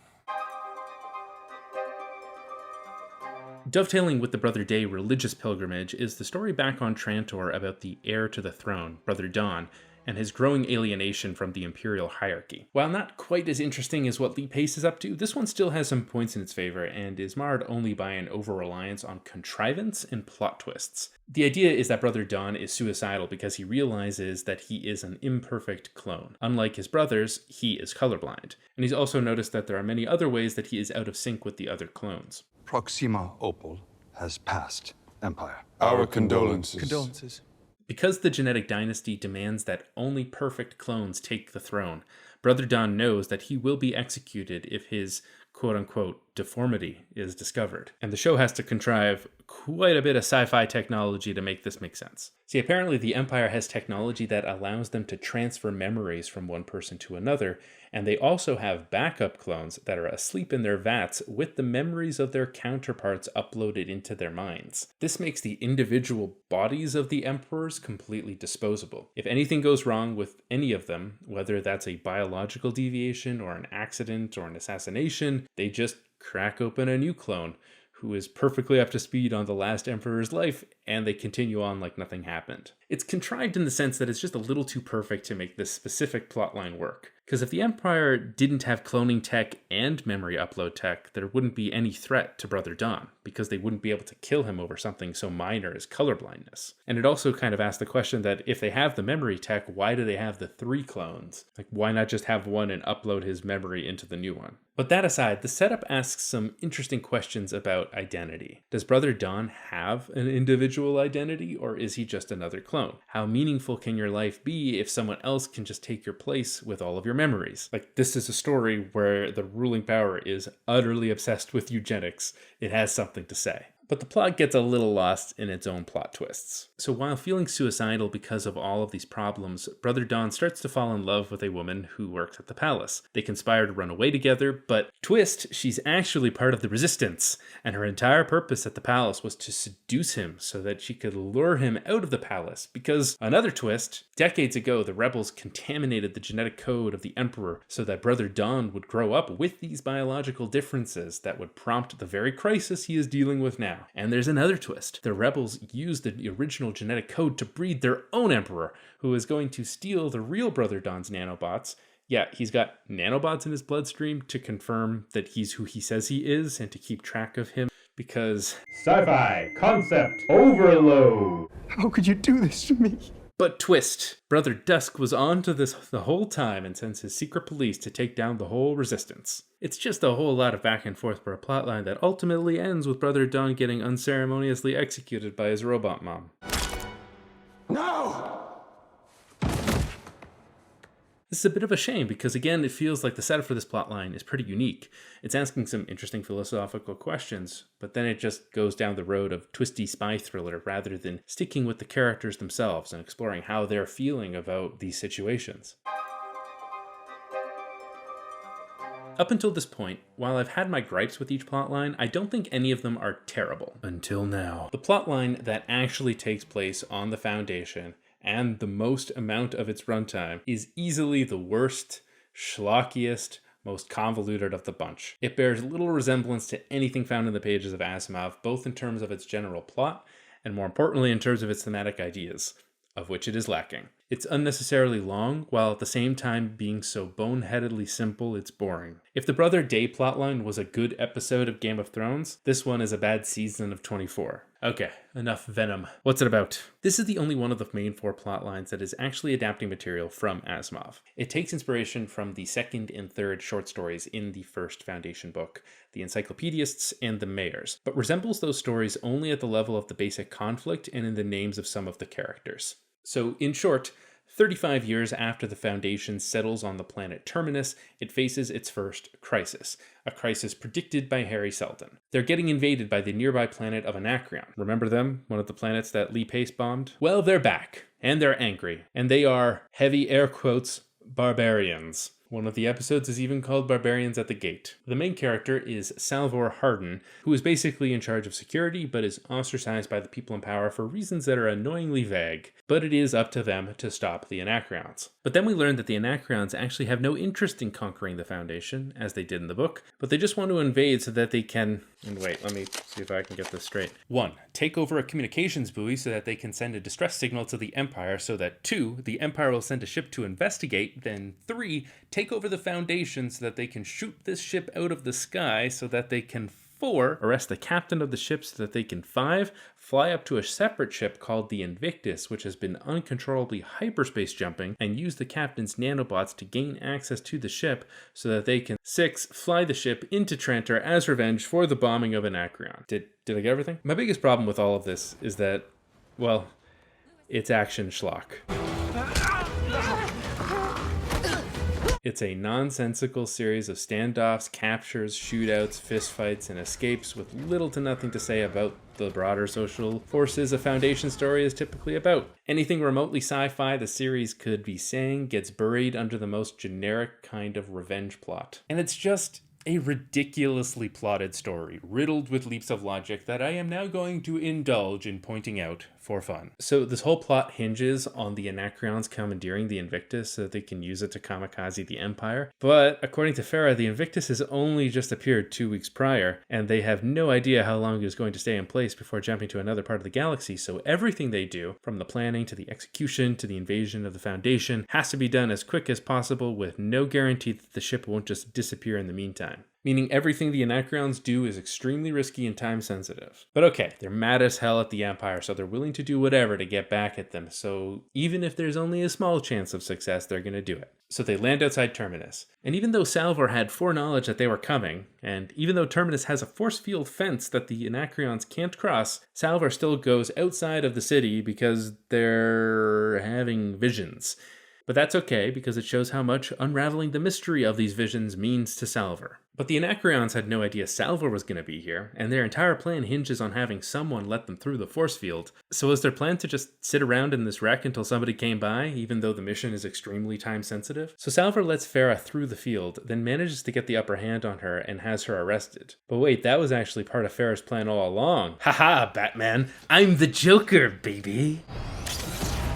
Dovetailing with the Brother Day religious pilgrimage is the story back on Trantor about the heir to the throne, Brother Dawn, and his growing alienation from the imperial hierarchy. While not quite as interesting as what Lee Pace is up to, this one still has some points in its favor and is marred only by an over-reliance on contrivance and plot twists. The idea is that Brother Dawn is suicidal because he realizes that he is an imperfect clone. Unlike his brothers, he is colorblind, and he's also noticed that there are many other ways that he is out of sync with the other clones. Proxima Opal has passed, Empire. Our condolences. Condolences. Because the genetic dynasty demands that only perfect clones take the throne, Brother Dawn knows that he will be executed if his quote-unquote deformity is discovered. And the show has to contrive quite a bit of sci-fi technology to make this make sense. See, apparently the Empire has technology that allows them to transfer memories from one person to another, and they also have backup clones that are asleep in their vats with the memories of their counterparts uploaded into their minds. This makes the individual bodies of the Emperors completely disposable. If anything goes wrong with any of them, whether that's a biological deviation or an accident or an assassination, they just crack open a new clone who is perfectly up to speed on the last Emperor's life and they continue on like nothing happened. It's contrived in the sense that it's just a little too perfect to make this specific plotline work. Because if the Empire didn't have cloning tech and memory upload tech, there wouldn't be any threat to Brother Don, because they wouldn't be able to kill him over something so minor as colorblindness. And it also kind of asks the question that if they have the memory tech, why do they have the 3 clones? Like, why not just have one and upload his memory into the new one? But that aside, the setup asks some interesting questions about identity. Does Brother Don have an individual identity, or is he just another clone? How meaningful can your life be if someone else can just take your place with all of your memories? Like, this is a story where the ruling power is utterly obsessed with eugenics. It has something to say. But the plot gets a little lost in its own plot twists. So while feeling suicidal because of all of these problems, Brother Don starts to fall in love with a woman who works at the palace. They conspire to run away together, but twist, she's actually part of the resistance, and her entire purpose at the palace was to seduce him so that she could lure him out of the palace, because another twist, decades ago the rebels contaminated the genetic code of the Emperor so that Brother Don would grow up with these biological differences that would prompt the very crisis he is dealing with now. And there's another twist. The rebels used the original genetic code to breed their own emperor, who is going to steal the real Brother Don's nanobots. Yeah, he's got nanobots in his bloodstream to confirm that he's who he says he is and to keep track of him, because... Sci-fi concept overload! How could you do this to me? But twist, Brother Dusk was on to this the whole time and sends his secret police to take down the whole resistance. It's just a whole lot of back and forth for a plotline that ultimately ends with Brother Don getting unceremoniously executed by his robot mom. No! This is a bit of a shame because, again, it feels like the setup for this plotline is pretty unique. It's asking some interesting philosophical questions, but then it just goes down the road of twisty spy thriller rather than sticking with the characters themselves and exploring how they're feeling about these situations. Up until this point, while I've had my gripes with each plotline, I don't think any of them are terrible. Until now. The plotline that actually takes place on the Foundation and the most amount of its runtime is easily the worst, schlockiest, most convoluted of the bunch. It bears little resemblance to anything found in the pages of Asimov, both in terms of its general plot and, more importantly, in terms of its thematic ideas, of which it is lacking. It's unnecessarily long, while at the same time being so boneheadedly simple it's boring. If the Brother Day plotline was a good episode of Game of Thrones, this one is a bad season of 24. Okay, enough venom. What's it about? This is the only one of the main 4 plotlines that is actually adapting material from Asimov. It takes inspiration from the 2nd and 3rd short stories in the first Foundation book, The Encyclopedists and The Mayors, but resembles those stories only at the level of the basic conflict and in the names of some of the characters. So, in short, 35 years after the Foundation settles on the planet Terminus, it faces its first crisis, a crisis predicted by Harry Seldon. They're getting invaded by the nearby planet of Anacreon. Remember them? One of the planets that Lee Pace bombed? Well, they're back, and they're angry, and they are, heavy air quotes, barbarians. One of the episodes is even called Barbarians at the Gate. The main character is Salvor Hardin, who is basically in charge of security, but is ostracized by the people in power for reasons that are annoyingly vague. But it is up to them to stop the Anacreons. But then we learn that the Anacreons actually have no interest in conquering the Foundation, as they did in the book, but they just want to invade so that they can... And wait, let me see if I can get this straight. 1. Take over a communications buoy so that they can send a distress signal to the Empire so that 2. The Empire will send a ship to investigate, then 3. Take over the Foundation so that they can shoot this ship out of the sky so that they can 4. Arrest the captain of the ship so that they can 5. Fly up to a separate ship called the Invictus, which has been uncontrollably hyperspace jumping, and use the captain's nanobots to gain access to the ship so that they can 6. Fly the ship into Trantor as revenge for the bombing of Anacreon. Did I get everything? My biggest problem with all of this is that, well, it's action schlock. It's a nonsensical series of standoffs, captures, shootouts, fistfights, and escapes with little to nothing to say about the broader social forces a Foundation story is typically about. Anything remotely sci-fi the series could be saying gets buried under the most generic kind of revenge plot. And it's just a ridiculously plotted story, riddled with leaps of logic that I am now going to indulge in pointing out for fun. So this whole plot hinges on the Anacreons commandeering the Invictus so that they can use it to kamikaze the Empire. But according to Farah, the Invictus has only just appeared 2 weeks prior, and they have no idea how long it is going to stay in place before jumping to another part of the galaxy. So everything they do, from the planning to the execution to the invasion of the Foundation, has to be done as quick as possible with no guarantee that the ship won't just disappear in the meantime. Meaning everything the Anacreons do is extremely risky and time sensitive. But okay, they're mad as hell at the Empire, so they're willing to do whatever to get back at them. So even if there's only a small chance of success, they're going to do it. So they land outside Terminus. And even though Salvor had foreknowledge that they were coming, and even though Terminus has a force field fence that the Anacreons can't cross, Salvor still goes outside of the city because they're having visions. But that's okay, because it shows how much unraveling the mystery of these visions means to Salvor. But the Anacreons had no idea Salvor was going to be here, and their entire plan hinges on having someone let them through the force field. So was their plan to just sit around in this wreck until somebody came by, even though the mission is extremely time sensitive? So Salvor lets Farah through the field, then manages to get the upper hand on her and has her arrested. But wait, that was actually part of Farah's plan all along. Haha, Batman, I'm the Joker, baby!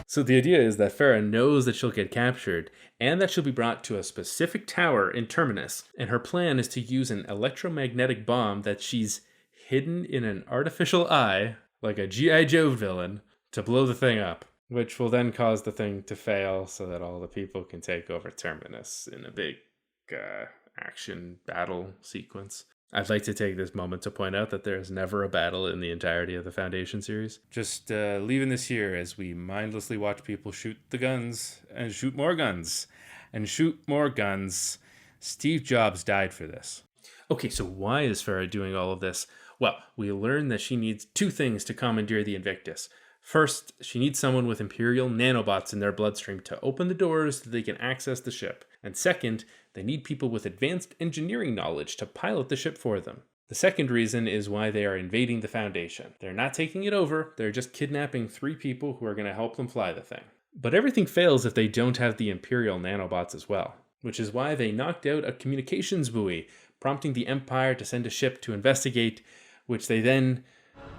So the idea is that Farah knows that she'll get captured, and that she'll be brought to a specific tower in Terminus, and her plan is to use an electromagnetic bomb that she's hidden in an artificial eye, like a G.I. Joe villain, to blow the thing up, which will then cause the thing to fail so that all the people can take over Terminus in a big action battle sequence. I'd like to take this moment to point out that there is never a battle in the entirety of the Foundation series. Just leaving this here as we mindlessly watch people shoot the guns and shoot more guns and shoot more guns. Steve Jobs died for this. Okay, so why is Farah doing all of this? Well, we learn that she needs 2 things to commandeer the Invictus. First, she needs someone with Imperial nanobots in their bloodstream to open the doors so they can access the ship. And second, they need people with advanced engineering knowledge to pilot the ship for them. The second reason is why they are invading the Foundation. They're not taking it over, they're just kidnapping 3 people who are going to help them fly the thing. But everything fails if they don't have the Imperial nanobots as well, which is why they knocked out a communications buoy, prompting the Empire to send a ship to investigate, which they then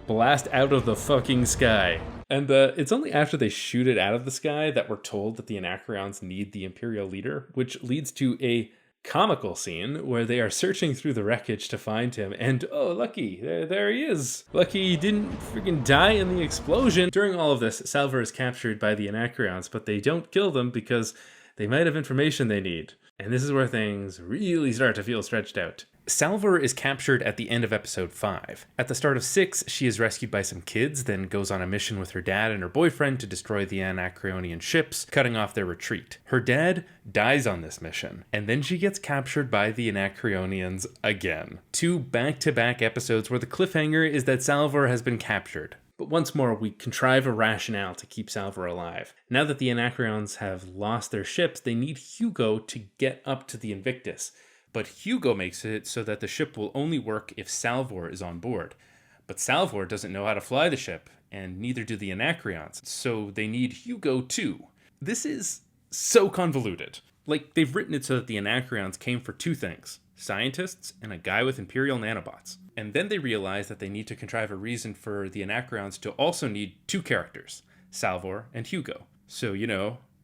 blast out of the fucking sky. And it's only after they shoot it out of the sky that we're told that the Anacreons need the Imperial leader, which leads to a comical scene where they are searching through the wreckage to find him, and oh, lucky, there he is. Lucky he didn't freaking die in the explosion. During all of this, Salvor is captured by the Anacreons, but they don't kill them because they might have information they need. And this is where things really start to feel stretched out. Salvor is captured at the end of episode 5. At the start of 6, she is rescued by some kids, then goes on a mission with her dad and her boyfriend to destroy the Anacreonian ships, cutting off their retreat. Her dad dies on this mission, and then she gets captured by the Anacreonians again. 2 back-to-back episodes where the cliffhanger is that Salvor has been captured. But once more, we contrive a rationale to keep Salvor alive. Now that the Anacreons have lost their ships, they need Hugo to get up to the Invictus. But Hugo makes it so that the ship will only work if Salvor is on board. But Salvor doesn't know how to fly the ship, and neither do the Anacreons, so they need Hugo too. This is so convoluted. Like, they've written it so that the Anacreons came for 2 things: scientists and a guy with Imperial nanobots. And then they realize that they need to contrive a reason for the Anacreons to also need 2 characters, Salvor and Hugo. So,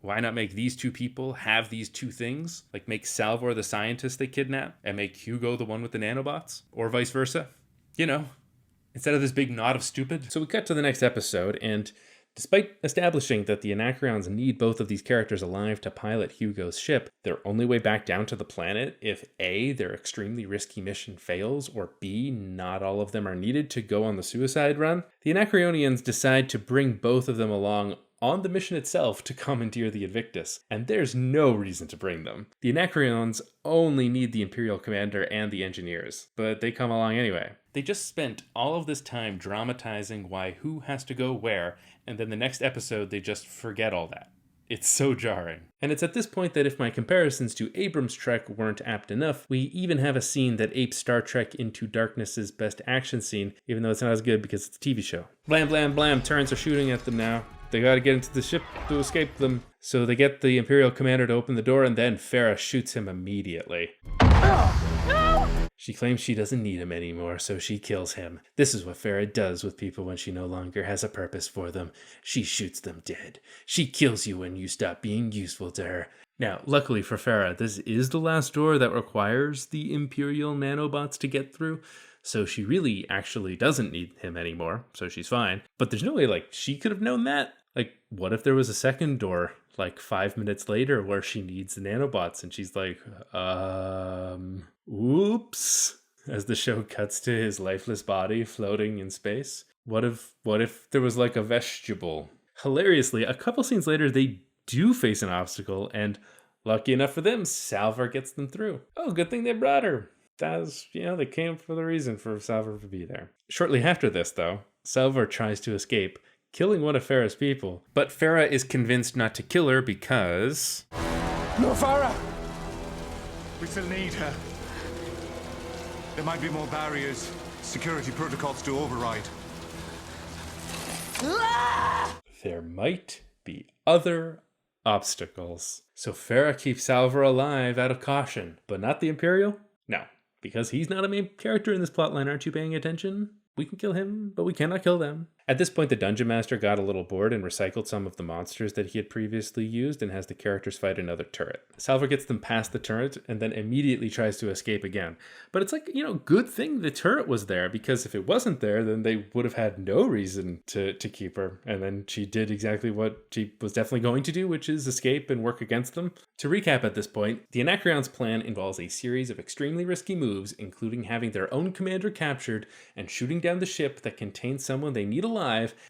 why not make these 2 people have these 2 things? Like make Salvor the scientist they kidnap and make Hugo the one with the nanobots? Or vice versa? Instead of this big knot of stupid. So we cut to the next episode, and despite establishing that the Anacreons need both of these characters alive to pilot Hugo's ship, their only way back down to the planet, if A, their extremely risky mission fails, or B, not all of them are needed to go on the suicide run, the Anacreonians decide to bring both of them along on the mission itself to commandeer the Invictus, and there's no reason to bring them. The Anacreons only need the Imperial commander and the engineers, but they come along anyway. They just spent all of this time dramatizing why who has to go where, and then the next episode they just forget all that. It's so jarring. And it's at this point that if my comparisons to Abrams' Trek weren't apt enough, we even have a scene that apes Star Trek Into Darkness's best action scene, even though it's not as good because it's a TV show. Blam, blam, blam, turrets are shooting at them now. They gotta get into the ship to escape them. So they get the Imperial commander to open the door, and then Farah shoots him immediately. She claims she doesn't need him anymore, so she kills him. This is what Farah does with people when she no longer has a purpose for them. She shoots them dead. She kills you when you stop being useful to her. Now, luckily for Farah, this is the last door that requires the Imperial nanobots to get through, so she really actually doesn't need him anymore, so she's fine. But there's no way, like, she could have known that. Like, what if there was a second door, like 5 minutes later, where she needs the nanobots and she's like, oops, as the show cuts to his lifeless body floating in space? What if there was like a vestibule? Hilariously, a couple scenes later, they do face an obstacle, and lucky enough for them, Salvor gets them through. Oh, good thing they brought her. That's, they came for the reason for Salvor to be there. Shortly after this, though, Salvor tries to escape, killing one of Farah's people. But Farah is convinced not to kill her because... No, Farah! We still need her. There might be more barriers, security protocols to override. There might be other obstacles. So Farah keeps Salvor alive out of caution, but not the Imperial? No, because he's not a main character in this plotline. Aren't you paying attention? We can kill him, but we cannot kill them. At this point, the Dungeon Master got a little bored and recycled some of the monsters that he had previously used and has the characters fight another turret. Salvor gets them past the turret and then immediately tries to escape again. But it's like, good thing the turret was there, because if it wasn't there, then they would have had no reason to keep her. And then she did exactly what she was definitely going to do, which is escape and work against them. To recap at this point, the Anacreon's plan involves a series of extremely risky moves, including having their own commander captured and shooting down the ship that contains someone they need alive,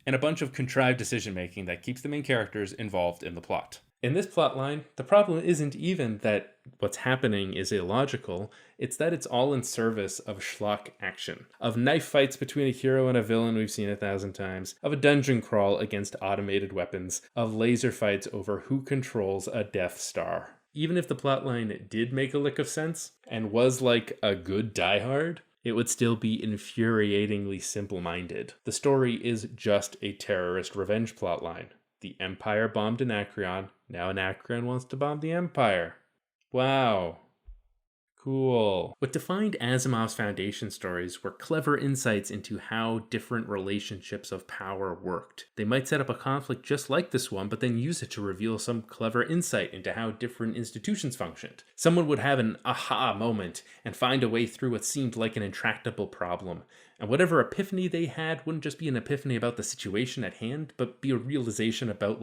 and a bunch of contrived decision-making that keeps the main characters involved in the plot. In this plotline, the problem isn't even that what's happening is illogical, it's that it's all in service of schlock action. Of knife fights between a hero and a villain we've seen 1,000 times, of a dungeon crawl against automated weapons, of laser fights over who controls a Death Star. Even if the plotline did make a lick of sense, and was like a good Die Hard, it would still be infuriatingly simple-minded. The story is just a terrorist revenge plotline. The Empire bombed Anacreon, now Anacreon wants to bomb the Empire. Wow. Cool. What defined Asimov's Foundation stories were clever insights into how different relationships of power worked. They might set up a conflict just like this one, but then use it to reveal some clever insight into how different institutions functioned. Someone would have an aha moment and find a way through what seemed like an intractable problem. And whatever epiphany they had wouldn't just be an epiphany about the situation at hand, but be a realization about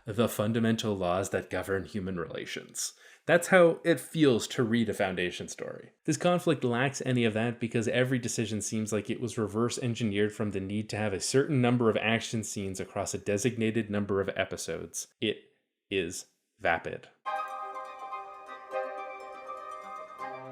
the fundamental laws that govern human relations. That's how it feels to read a Foundation story. This conflict lacks any of that because every decision seems like it was reverse engineered from the need to have a certain number of action scenes across a designated number of episodes. It is vapid.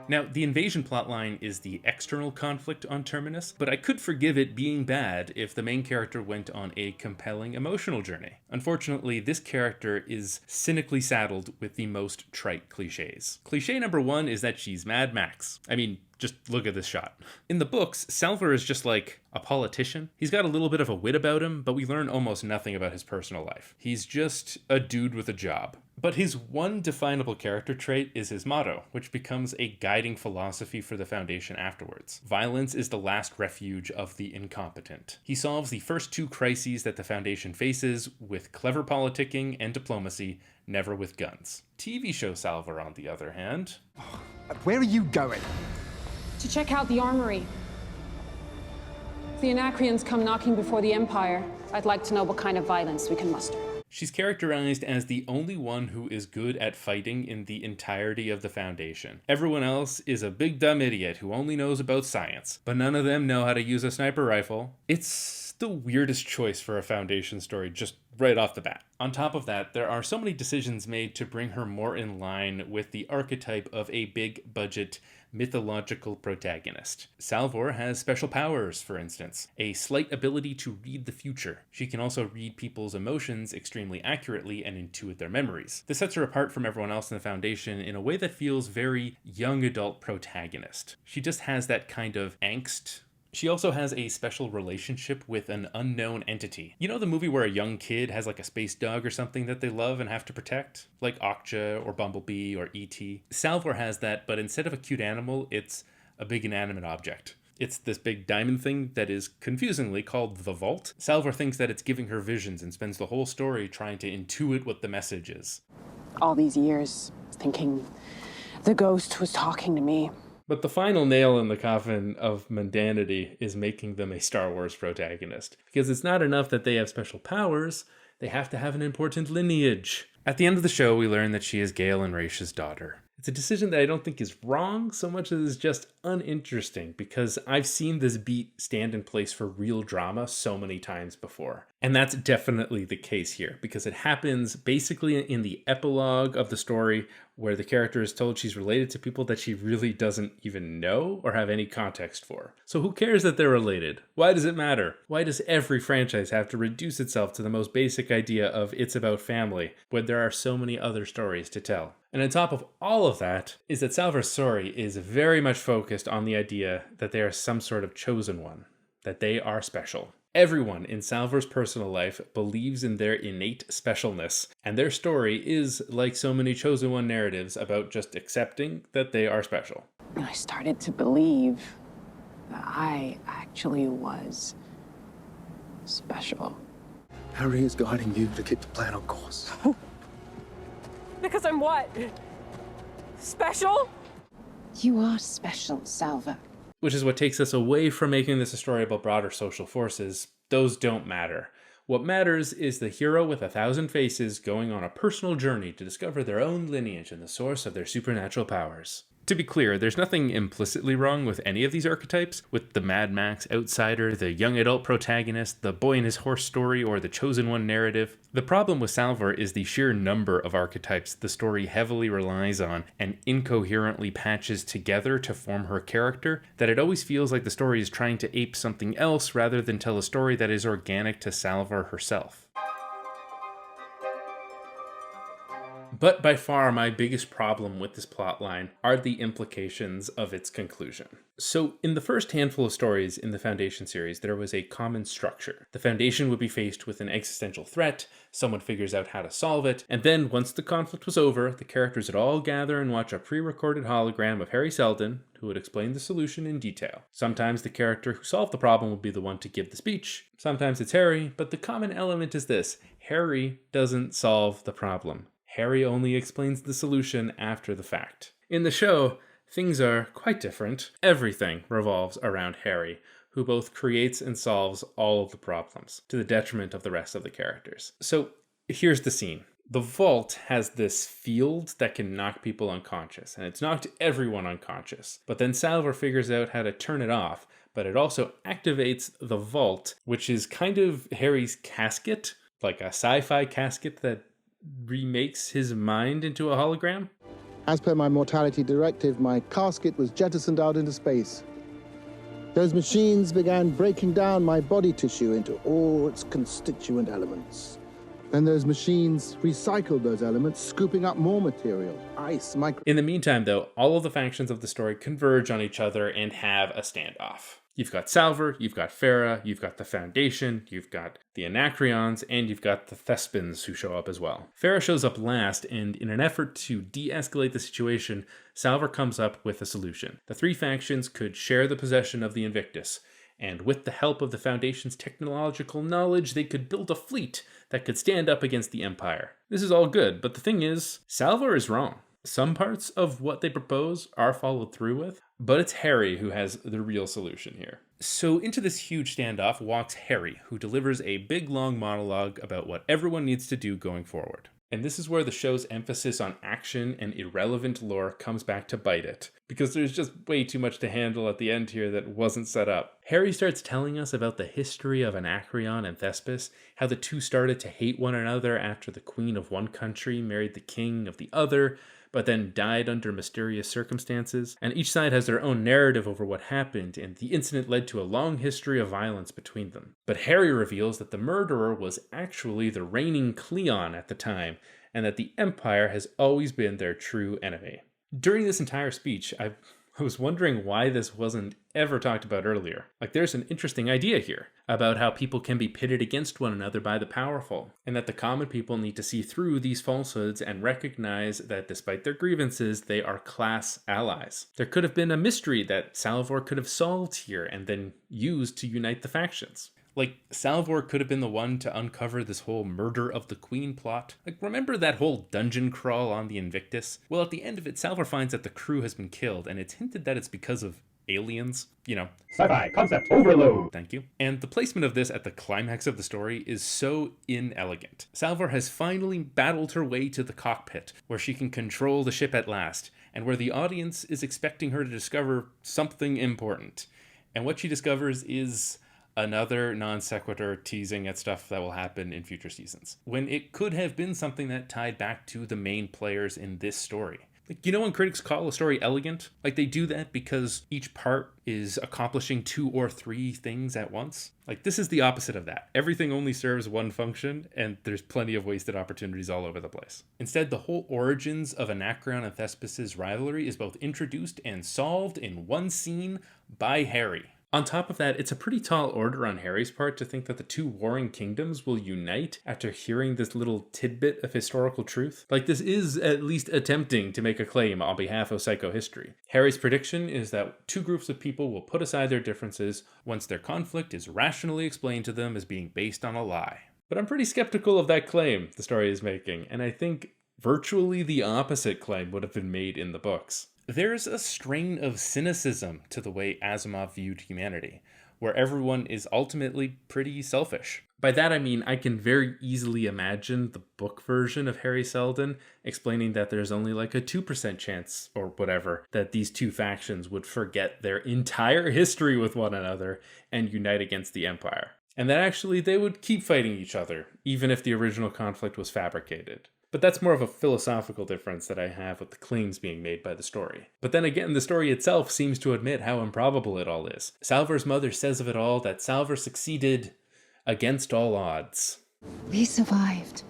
Now, the invasion plotline is the external conflict on Terminus, but I could forgive it being bad if the main character went on a compelling emotional journey. Unfortunately, this character is cynically saddled with the most trite cliches. Cliché number one is that she's Mad Max. I mean, just look at this shot. In the books, Salvor is just like a politician. He's got a little bit of a wit about him, but we learn almost nothing about his personal life. He's just a dude with a job. But his one definable character trait is his motto, which becomes a guiding philosophy for the Foundation afterwards. Violence is the last refuge of the incompetent. He solves the first two crises that the Foundation faces with clever politicking and diplomacy, never with guns. TV show Salvor, on the other hand... Where are you going? To check out the armory. If the Anacreons come knocking before the Empire, I'd like to know what kind of violence we can muster. She's characterized as the only one who is good at fighting in the entirety of the Foundation. Everyone else is a big dumb idiot who only knows about science, but none of them know how to use a sniper rifle. It's the weirdest choice for a Foundation story, just right off the bat. On top of that, there are so many decisions made to bring her more in line with the archetype of a big budget mythological protagonist. Salvor has special powers, for instance, a slight ability to read the future. She can also read people's emotions extremely accurately and intuit their memories. This sets her apart from everyone else in the Foundation in a way that feels very young adult protagonist. She just has that kind of angst. She also has a special relationship with an unknown entity. You know the movie where a young kid has like a space dog or something that they love and have to protect? Like Okja or Bumblebee or E.T. Salvor has that, but instead of a cute animal, it's a big inanimate object. It's this big diamond thing that is confusingly called the Vault. Salvor thinks that it's giving her visions and spends the whole story trying to intuit what the message is. All these years thinking the ghost was talking to me. But the final nail in the coffin of mundanity is making them a Star Wars protagonist. Because it's not enough that they have special powers, they have to have an important lineage. At the end of the show, we learn that she is Gale and Raish's daughter. It's a decision that I don't think is wrong so much as it's just uninteresting, because I've seen this beat stand in place for real drama so many times before. And that's definitely the case here, because it happens basically in the epilogue of the story where the character is told she's related to people that she really doesn't even know or have any context for. So who cares that they're related? Why does it matter? Why does every franchise have to reduce itself to the most basic idea of it's about family when there are so many other stories to tell? And on top of all of that is that Salvor's story is very much focused on the idea that they are some sort of chosen one, that they are special. Everyone in Salvor's personal life believes in their innate specialness, and their story is like so many chosen one narratives about just accepting that they are special. I started to believe that I actually was special. Harry is guiding you to keep the plan on course. Because I'm what? Special? You are special, Salvor. Which is what takes us away from making this a story about broader social forces. Those don't matter. What matters is the hero with 1,000 faces going on a personal journey to discover their own lineage and the source of their supernatural powers. To be clear, there's nothing implicitly wrong with any of these archetypes, with the Mad Max outsider, the young adult protagonist, the boy and his horse story, or the chosen one narrative. The problem with Salvor is the sheer number of archetypes the story heavily relies on and incoherently patches together to form her character, that it always feels like the story is trying to ape something else rather than tell a story that is organic to Salvor herself. But by far my biggest problem with this plotline are the implications of its conclusion. So in the first handful of stories in the Foundation series, there was a common structure. The Foundation would be faced with an existential threat, someone figures out how to solve it, and then once the conflict was over, the characters would all gather and watch a pre-recorded hologram of Harry Seldon, who would explain the solution in detail. Sometimes the character who solved the problem would be the one to give the speech, sometimes it's Harry, but the common element is this: Harry doesn't solve the problem. Harry only explains the solution after the fact. In the show, things are quite different. Everything revolves around Harry, who both creates and solves all of the problems, to the detriment of the rest of the characters. So here's the scene. The Vault has this field that can knock people unconscious, and it's knocked everyone unconscious. But then Salvor figures out how to turn it off, but it also activates the Vault, which is kind of Harry's casket, like a sci-fi casket that remakes his mind into a hologram? As per my mortality directive, my casket was jettisoned out into space. Those machines began breaking down my body tissue into all its constituent elements. Then those machines recycled those elements, scooping up more material, ice, In the meantime, though, all of the factions of the story converge on each other and have a standoff. You've got Salvor, you've got Farah, you've got the Foundation, you've got the Anacreons, and you've got the Thespins who show up as well. Farah shows up last, and in an effort to de-escalate the situation, Salvor comes up with a solution. The three factions could share the possession of the Invictus, and with the help of the Foundation's technological knowledge, they could build a fleet that could stand up against the Empire. This is all good, but the thing is, Salvor is wrong. Some parts of what they propose are followed through with, but it's Harry who has the real solution here. So into this huge standoff walks Harry, who delivers a big long monologue about what everyone needs to do going forward. And this is where the show's emphasis on action and irrelevant lore comes back to bite it, because there's just way too much to handle at the end here that wasn't set up. Harry starts telling us about the history of Anacreon and Thespis, how the two started to hate one another after the queen of one country married the king of the other, but then died under mysterious circumstances, and each side has their own narrative over what happened, and the incident led to a long history of violence between them. But Harry reveals that the murderer was actually the reigning Cleon at the time, and that the Empire has always been their true enemy. During this entire speech, I've I was wondering why this wasn't ever talked about earlier. Like, there's an interesting idea here about how people can be pitted against one another by the powerful, and that the common people need to see through these falsehoods and recognize that despite their grievances, they are class allies. There could have been a mystery that Salvor could have solved here and then used to unite the factions. Like, Salvor could have been the one to uncover this whole murder of the Queen plot. Like, remember that whole dungeon crawl on the Invictus? Well, at the end of it, Salvor finds that the crew has been killed, and it's hinted that it's because of aliens. You know, sci-fi concept overload. Thank you. And the placement of this at the climax of the story is so inelegant. Salvor has finally battled her way to the cockpit, where she can control the ship at last, and where the audience is expecting her to discover something important. And what she discovers is another non sequitur teasing at stuff that will happen in future seasons, when it could have been something that tied back to the main players in this story. Like, you know when critics call a story elegant? Like, they do that because each part is accomplishing 2 or 3 things at once. Like, this is the opposite of that. Everything only serves one function, and there's plenty of wasted opportunities all over the place. Instead, the whole origins of Anacreon and Thespis' rivalry is both introduced and solved in one scene by Harry. On top of that, it's a pretty tall order on Harry's part to think that the 2 warring kingdoms will unite after hearing this little tidbit of historical truth. Like, this is at least attempting to make a claim on behalf of psychohistory. Harry's prediction is that 2 groups of people will put aside their differences once their conflict is rationally explained to them as being based on a lie. But I'm pretty skeptical of that claim the story is making, and I think virtually the opposite claim would have been made in the books. There's a strain of cynicism to the way Asimov viewed humanity, where everyone is ultimately pretty selfish. By that I mean I can very easily imagine the book version of Harry Seldon explaining that there's only like a 2% chance, or whatever, that these 2 factions would forget their entire history with one another and unite against the Empire. And that actually they would keep fighting each other, even if the original conflict was fabricated. But that's more of a philosophical difference that I have with the claims being made by the story. But then again, the story itself seems to admit how improbable it all is. Salvor's mother says of it all that Salvor succeeded against all odds. We survived.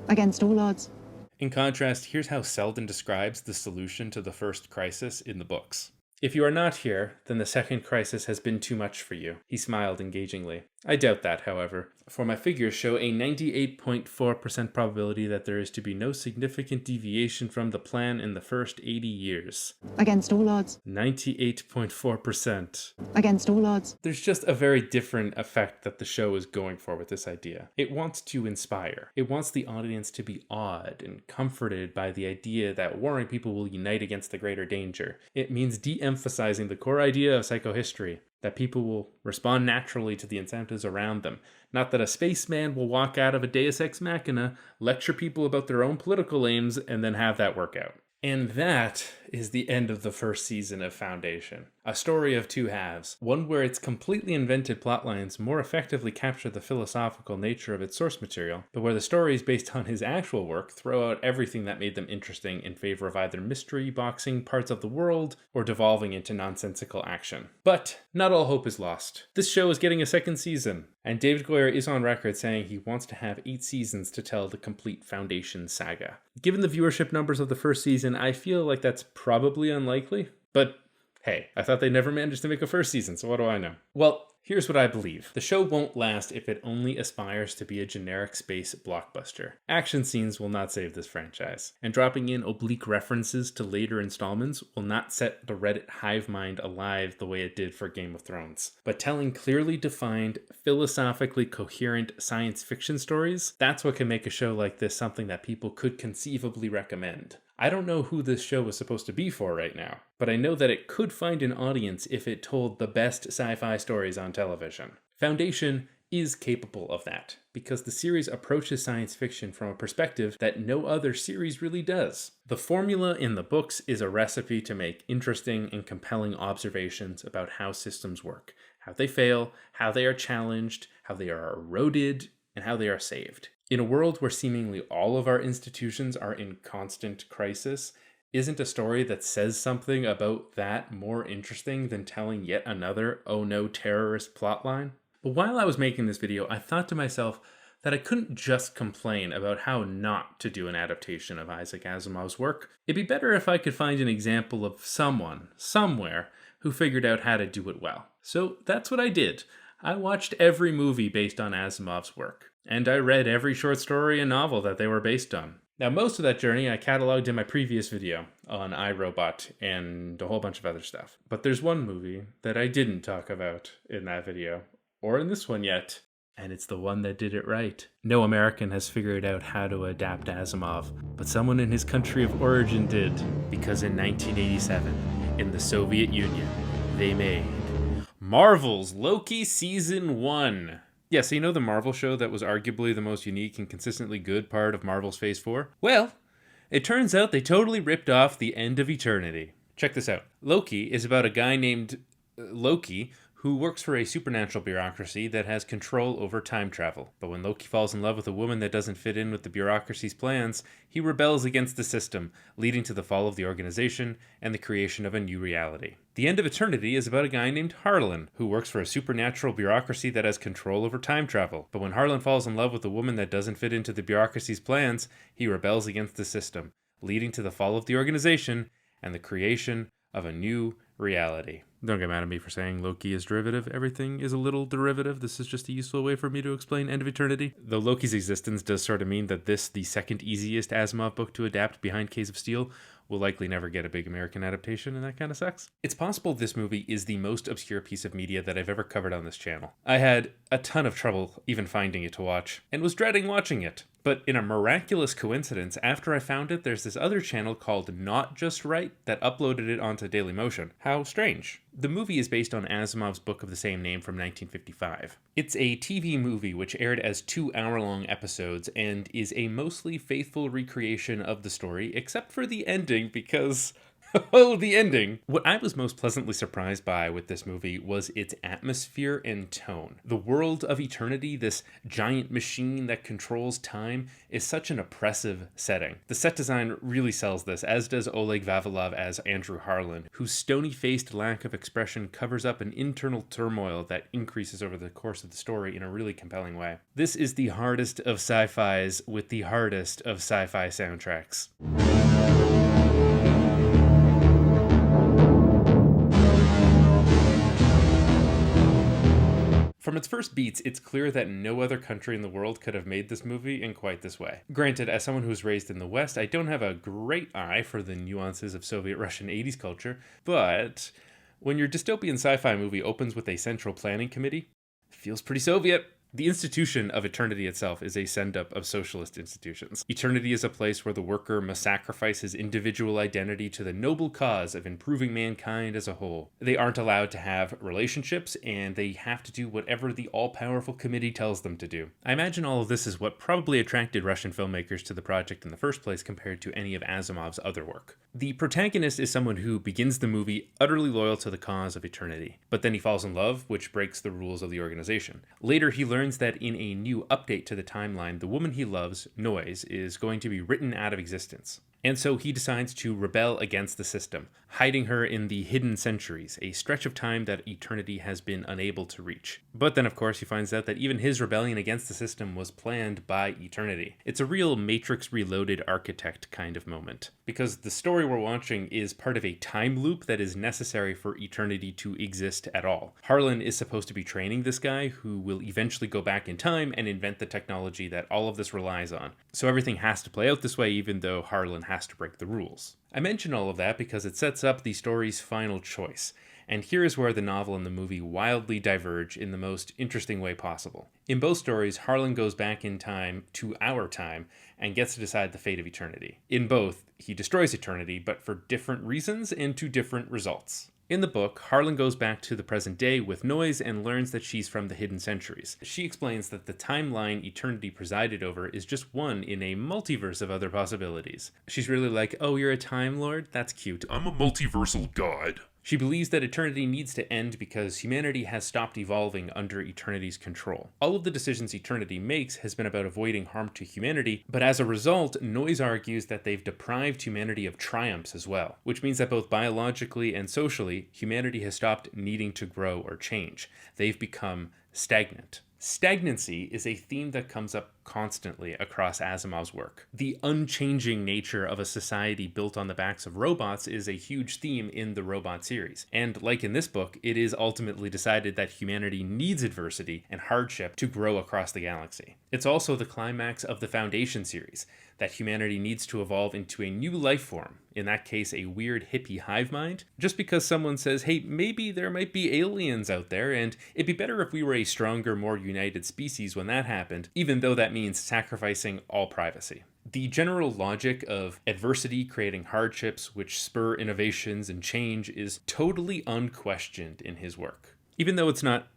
Against all odds. In contrast, here's how Seldon describes the solution to the first crisis in the books. If you are not here, then the second crisis has been too much for you. He smiled engagingly. I doubt that, however, for my figures show a 98.4% probability that there is to be no significant deviation from the plan in the first 80 years. Against all odds. 98.4%. Against all odds. There's just a very different effect that the show is going for with this idea. It wants to inspire. It wants the audience to be awed and comforted by the idea that warring people will unite against the greater danger. It means de-emphasizing the core idea of psychohistory, that people will respond naturally to the incentives around them. Not that a spaceman will walk out of a Deus Ex Machina, lecture people about their own political aims, and then have that work out. And that is the end of the first season of Foundation. A story of 2 halves, one where its completely invented plotlines more effectively capture the philosophical nature of its source material, but where the stories based on his actual work throw out everything that made them interesting in favor of either mystery boxing parts of the world or devolving into nonsensical action. But not all hope is lost. This show is getting a 2nd season, and David Goyer is on record saying he wants to have 8 seasons to tell the complete Foundation saga. Given the viewership numbers of the first season, I feel like that's probably unlikely, but hey, I thought they never managed to make a first season, so what do I know? Well, here's what I believe. The show won't last if it only aspires to be a generic space blockbuster. Action scenes will not save this franchise, and dropping in oblique references to later installments will not set the Reddit hive mind alive the way it did for Game of Thrones. But telling clearly defined, philosophically coherent science fiction stories, that's what can make a show like this something that people could conceivably recommend. I don't know who this show is supposed to be for right now, but I know that it could find an audience if it told the best sci-fi stories on television. Foundation is capable of that, because the series approaches science fiction from a perspective that no other series really does. The formula in the books is a recipe to make interesting and compelling observations about how systems work, how they fail, how they are challenged, how they are eroded, and how they are saved. In a world where seemingly all of our institutions are in constant crisis, isn't a story that says something about that more interesting than telling yet another oh no terrorist plotline? But while I was making this video, I thought to myself, that I couldn't just complain about how not to do an adaptation of Isaac Asimov's work. It'd be better if I could find an example of someone, somewhere, who figured out how to do it well. So that's what I did. I watched every movie based on Asimov's work, and I read every short story and novel that they were based on. Now, most of that journey I cataloged in my previous video on iRobot and a whole bunch of other stuff. But there's one movie that I didn't talk about in that video, or in this one yet, and it's the one that did it right. No American has figured out how to adapt Asimov, but someone in his country of origin did, because in 1987, in the Soviet Union, they made Marvel's Loki Season 1. Yeah, so you know the Marvel show that was arguably the most unique and consistently good part of Marvel's Phase 4? Well, it turns out they totally ripped off the end of eternity. Check this out. Loki is about a guy named Loki who works for a supernatural bureaucracy that has control over time travel. But when Loki falls in love with a woman that doesn't fit in with the bureaucracy's plans, he rebels against the system, leading to the fall of the organization and the creation of a new reality. The End of Eternity is about a guy named Harlan, who works for a supernatural bureaucracy that has control over time travel. But when Harlan falls in love with a woman that doesn't fit into the bureaucracy's plans, he rebels against the system, leading to the fall of the organization and the creation of a new reality. Don't get mad at me for saying Loki is derivative. Everything is a little derivative. This is just a useful way for me to explain End of Eternity. Though Loki's existence does sort of mean that this, the second easiest Asimov book to adapt behind Case of Steel, will likely never get a big American adaptation, and that kind of sucks. It's possible this movie is the most obscure piece of media that I've ever covered on this channel. I had a ton of trouble even finding it to watch, and was dreading watching it. But in a miraculous coincidence, after I found it, there's this other channel called Not Just Right that uploaded it onto Dailymotion. How strange. The movie is based on Asimov's book of the same name from 1955. It's a TV movie which aired as 2-hour-long episodes and is a mostly faithful recreation of the story, except for the ending because... oh, the ending! What I was most pleasantly surprised by with this movie was its atmosphere and tone. The world of eternity, this giant machine that controls time, is such an oppressive setting. The set design really sells this, as does Oleg Vavilov as Andrew Harlan, whose stony-faced lack of expression covers up an internal turmoil that increases over the course of the story in a really compelling way. This is the hardest of sci-fis with the hardest of sci-fi soundtracks. From its first beats, it's clear that no other country in the world could have made this movie in quite this way. Granted, as someone who was raised in the West, I don't have a great eye for the nuances of Soviet-Russian 80s culture, but when your dystopian sci-fi movie opens with a central planning committee, it feels pretty Soviet. The institution of eternity itself is a send-up of socialist institutions. Eternity is a place where the worker must sacrifice his individual identity to the noble cause of improving mankind as a whole. They aren't allowed to have relationships, and they have to do whatever the all-powerful committee tells them to do. I imagine all of this is what probably attracted Russian filmmakers to the project in the first place compared to any of Asimov's other work. The protagonist is someone who begins the movie utterly loyal to the cause of eternity, but then he falls in love, which breaks the rules of the organization. Later, he learns that in a new update to the timeline, the woman he loves, Noise, is going to be written out of existence. And so he decides to rebel against the system, hiding her in the Hidden Centuries, a stretch of time that eternity has been unable to reach. But then, of course, he finds out that even his rebellion against the system was planned by eternity. It's a real Matrix Reloaded architect kind of moment, because the story we're watching is part of a time loop that is necessary for eternity to exist at all. Harlan is supposed to be training this guy who will eventually go back in time and invent the technology that all of this relies on. So everything has to play out this way, even though Harlan has to break the rules. I mention all of that because it sets up the story's final choice, and here is where the novel and the movie wildly diverge in the most interesting way possible. In both stories, Harlan goes back in time to our time and gets to decide the fate of eternity. In both, he destroys eternity, but for different reasons and to different results. In the book, Harlan goes back to the present day with Noise and learns that she's from the Hidden Centuries. She explains that the timeline eternity presided over is just one in a multiverse of other possibilities. She's really like, oh, you're a Time Lord? That's cute. I'm a multiversal god. She believes that eternity needs to end because humanity has stopped evolving under eternity's control. All of the decisions eternity makes has been about avoiding harm to humanity, but as a result, Noise argues that they've deprived humanity of triumphs as well, which means that both biologically and socially, humanity has stopped needing to grow or change. They've become stagnant. Stagnancy is a theme that comes up constantly across Asimov's work. The unchanging nature of a society built on the backs of robots is a huge theme in the Robot series. And like in this book, it is ultimately decided that humanity needs adversity and hardship to grow across the galaxy. It's also the climax of the Foundation series, that humanity needs to evolve into a new life form, in that case a weird hippie hive mind, just because someone says, hey, maybe there might be aliens out there, and it'd be better if we were a stronger, more united species when that happened, even though that means sacrificing all privacy. The general logic of adversity creating hardships which spur innovations and change is totally unquestioned in his work. Even though it's not,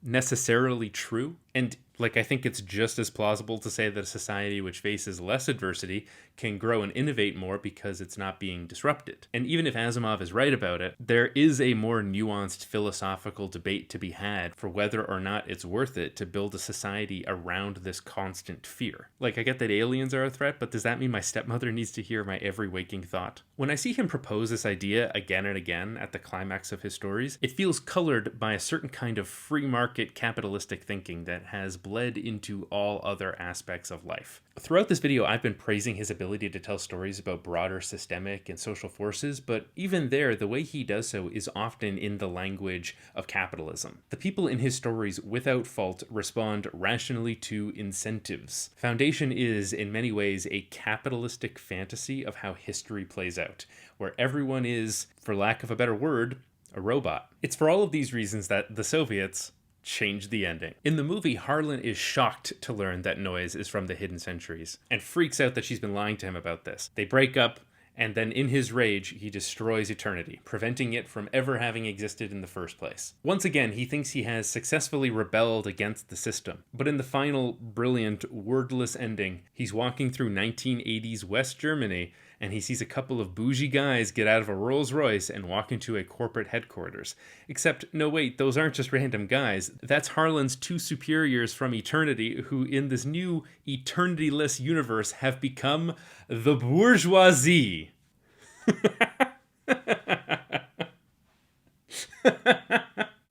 necessarily true, and I think it's just as plausible to say that a society which faces less adversity can grow and innovate more because it's not being disrupted. And even if Asimov is right about it, there is a more nuanced philosophical debate to be had for whether or not it's worth it to build a society around this constant fear. I get that aliens are a threat, but does that mean my stepmother needs to hear my every waking thought? When I see him propose this idea again and again at the climax of his stories, it feels colored by a certain kind of free market capitalistic thinking that has bled into all other aspects of life. Throughout this video, I've been praising his ability to tell stories about broader systemic and social forces, but even there, the way he does so is often in the language of capitalism. The people in his stories, without fault, respond rationally to incentives. Foundation is, in many ways, a capitalistic fantasy of how history plays out, where everyone is, for lack of a better word, a robot. It's for all of these reasons that the Soviets changed the ending. In the movie, Harlan is shocked to learn that Noise is from the Hidden Centuries and freaks out that she's been lying to him about this. They break up, and then in his rage, he destroys eternity, preventing it from ever having existed in the first place. Once again, he thinks he has successfully rebelled against the system, but in the final, brilliant, wordless ending, he's walking through 1980s West Germany, and he sees a couple of bougie guys get out of a Rolls Royce and walk into a corporate headquarters. Except, no wait, those aren't just random guys. That's Harlan's two superiors from eternity, who in this new eternity-less universe have become the bourgeoisie.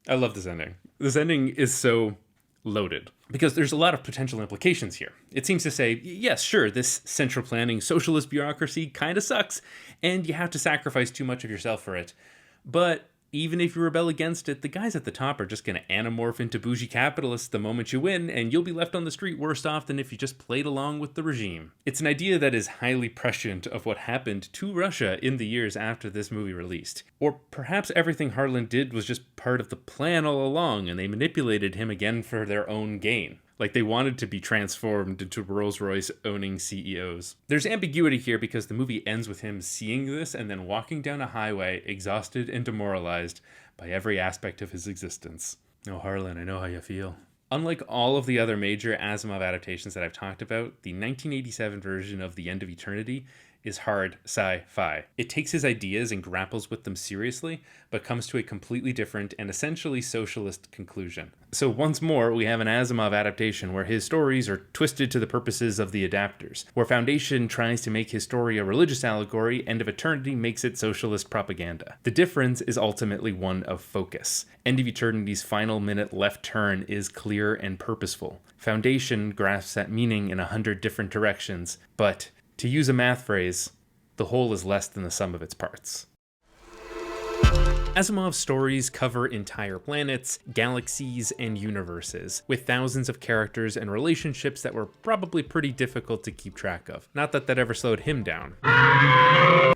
I love this ending. This ending is so loaded because there's a lot of potential implications here. It seems to say, yes, sure, this central planning socialist bureaucracy kind of sucks, and you have to sacrifice too much of yourself for it. But even if you rebel against it, the guys at the top are just going to anamorph into bougie capitalists the moment you win, and you'll be left on the street worse off than if you just played along with the regime. It's an idea that is highly prescient of what happened to Russia in the years after this movie released. Or perhaps everything Harlan did was just part of the plan all along, and they manipulated him again for their own gain. They wanted to be transformed into Rolls-Royce owning CEOs. There's ambiguity here because the movie ends with him seeing this and then walking down a highway, exhausted and demoralized by every aspect of his existence. Oh, Harlan, I know how you feel. Unlike all of the other major Asimov adaptations that I've talked about, the 1987 version of The End of Eternity is hard sci-fi. It takes his ideas and grapples with them seriously, but comes to a completely different and essentially socialist conclusion. So once more, we have an Asimov adaptation where his stories are twisted to the purposes of the adapters, where Foundation tries to make his story a religious allegory, End of Eternity makes it socialist propaganda. The difference is ultimately one of focus. End of Eternity's final minute left turn is clear and purposeful. Foundation grasps at meaning in 100 different directions, but to use a math phrase, the whole is less than the sum of its parts. Asimov's stories cover entire planets, galaxies, and universes, with thousands of characters and relationships that were probably pretty difficult to keep track of. Not that that ever slowed him down.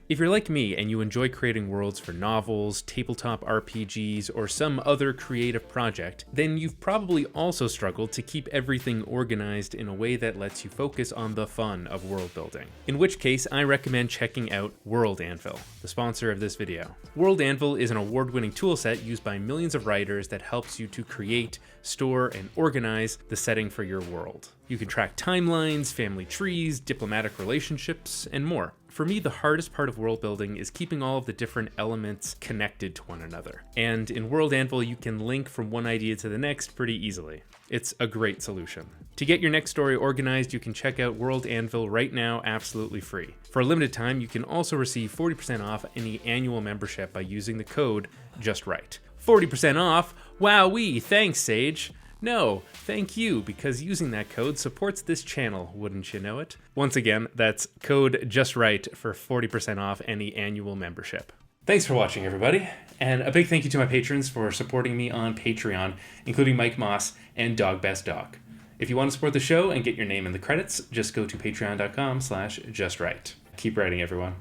If you're like me and you enjoy creating worlds for novels, tabletop RPGs, or some other creative project, then you've probably also struggled to keep everything organized in a way that lets you focus on the fun of world building. In which case, I recommend checking out World Anvil, the sponsor of this video. World Anvil is an award-winning toolset used by millions of writers that helps you to create, store, and organize the setting for your world. You can track timelines, family trees, diplomatic relationships, and more. For me, the hardest part of world building is keeping all of the different elements connected to one another. And in World Anvil, you can link from one idea to the next pretty easily. It's a great solution. To get your next story organized, you can check out World Anvil right now, absolutely free. For a limited time, you can also receive 40% off any annual membership by using the code JUSTRIGHT. 40% off? Wowee, thanks, Sage. No, thank you, because using that code supports this channel, wouldn't you know it? Once again, that's code JUSTRIGHT for 40% off any annual membership. Thanks for watching, everybody, and a big thank you to my patrons for supporting me on Patreon, including Mike Moss and Dog Best Dog. If you want to support the show and get your name in the credits, just go to patreon.com/justright. Keep writing, everyone.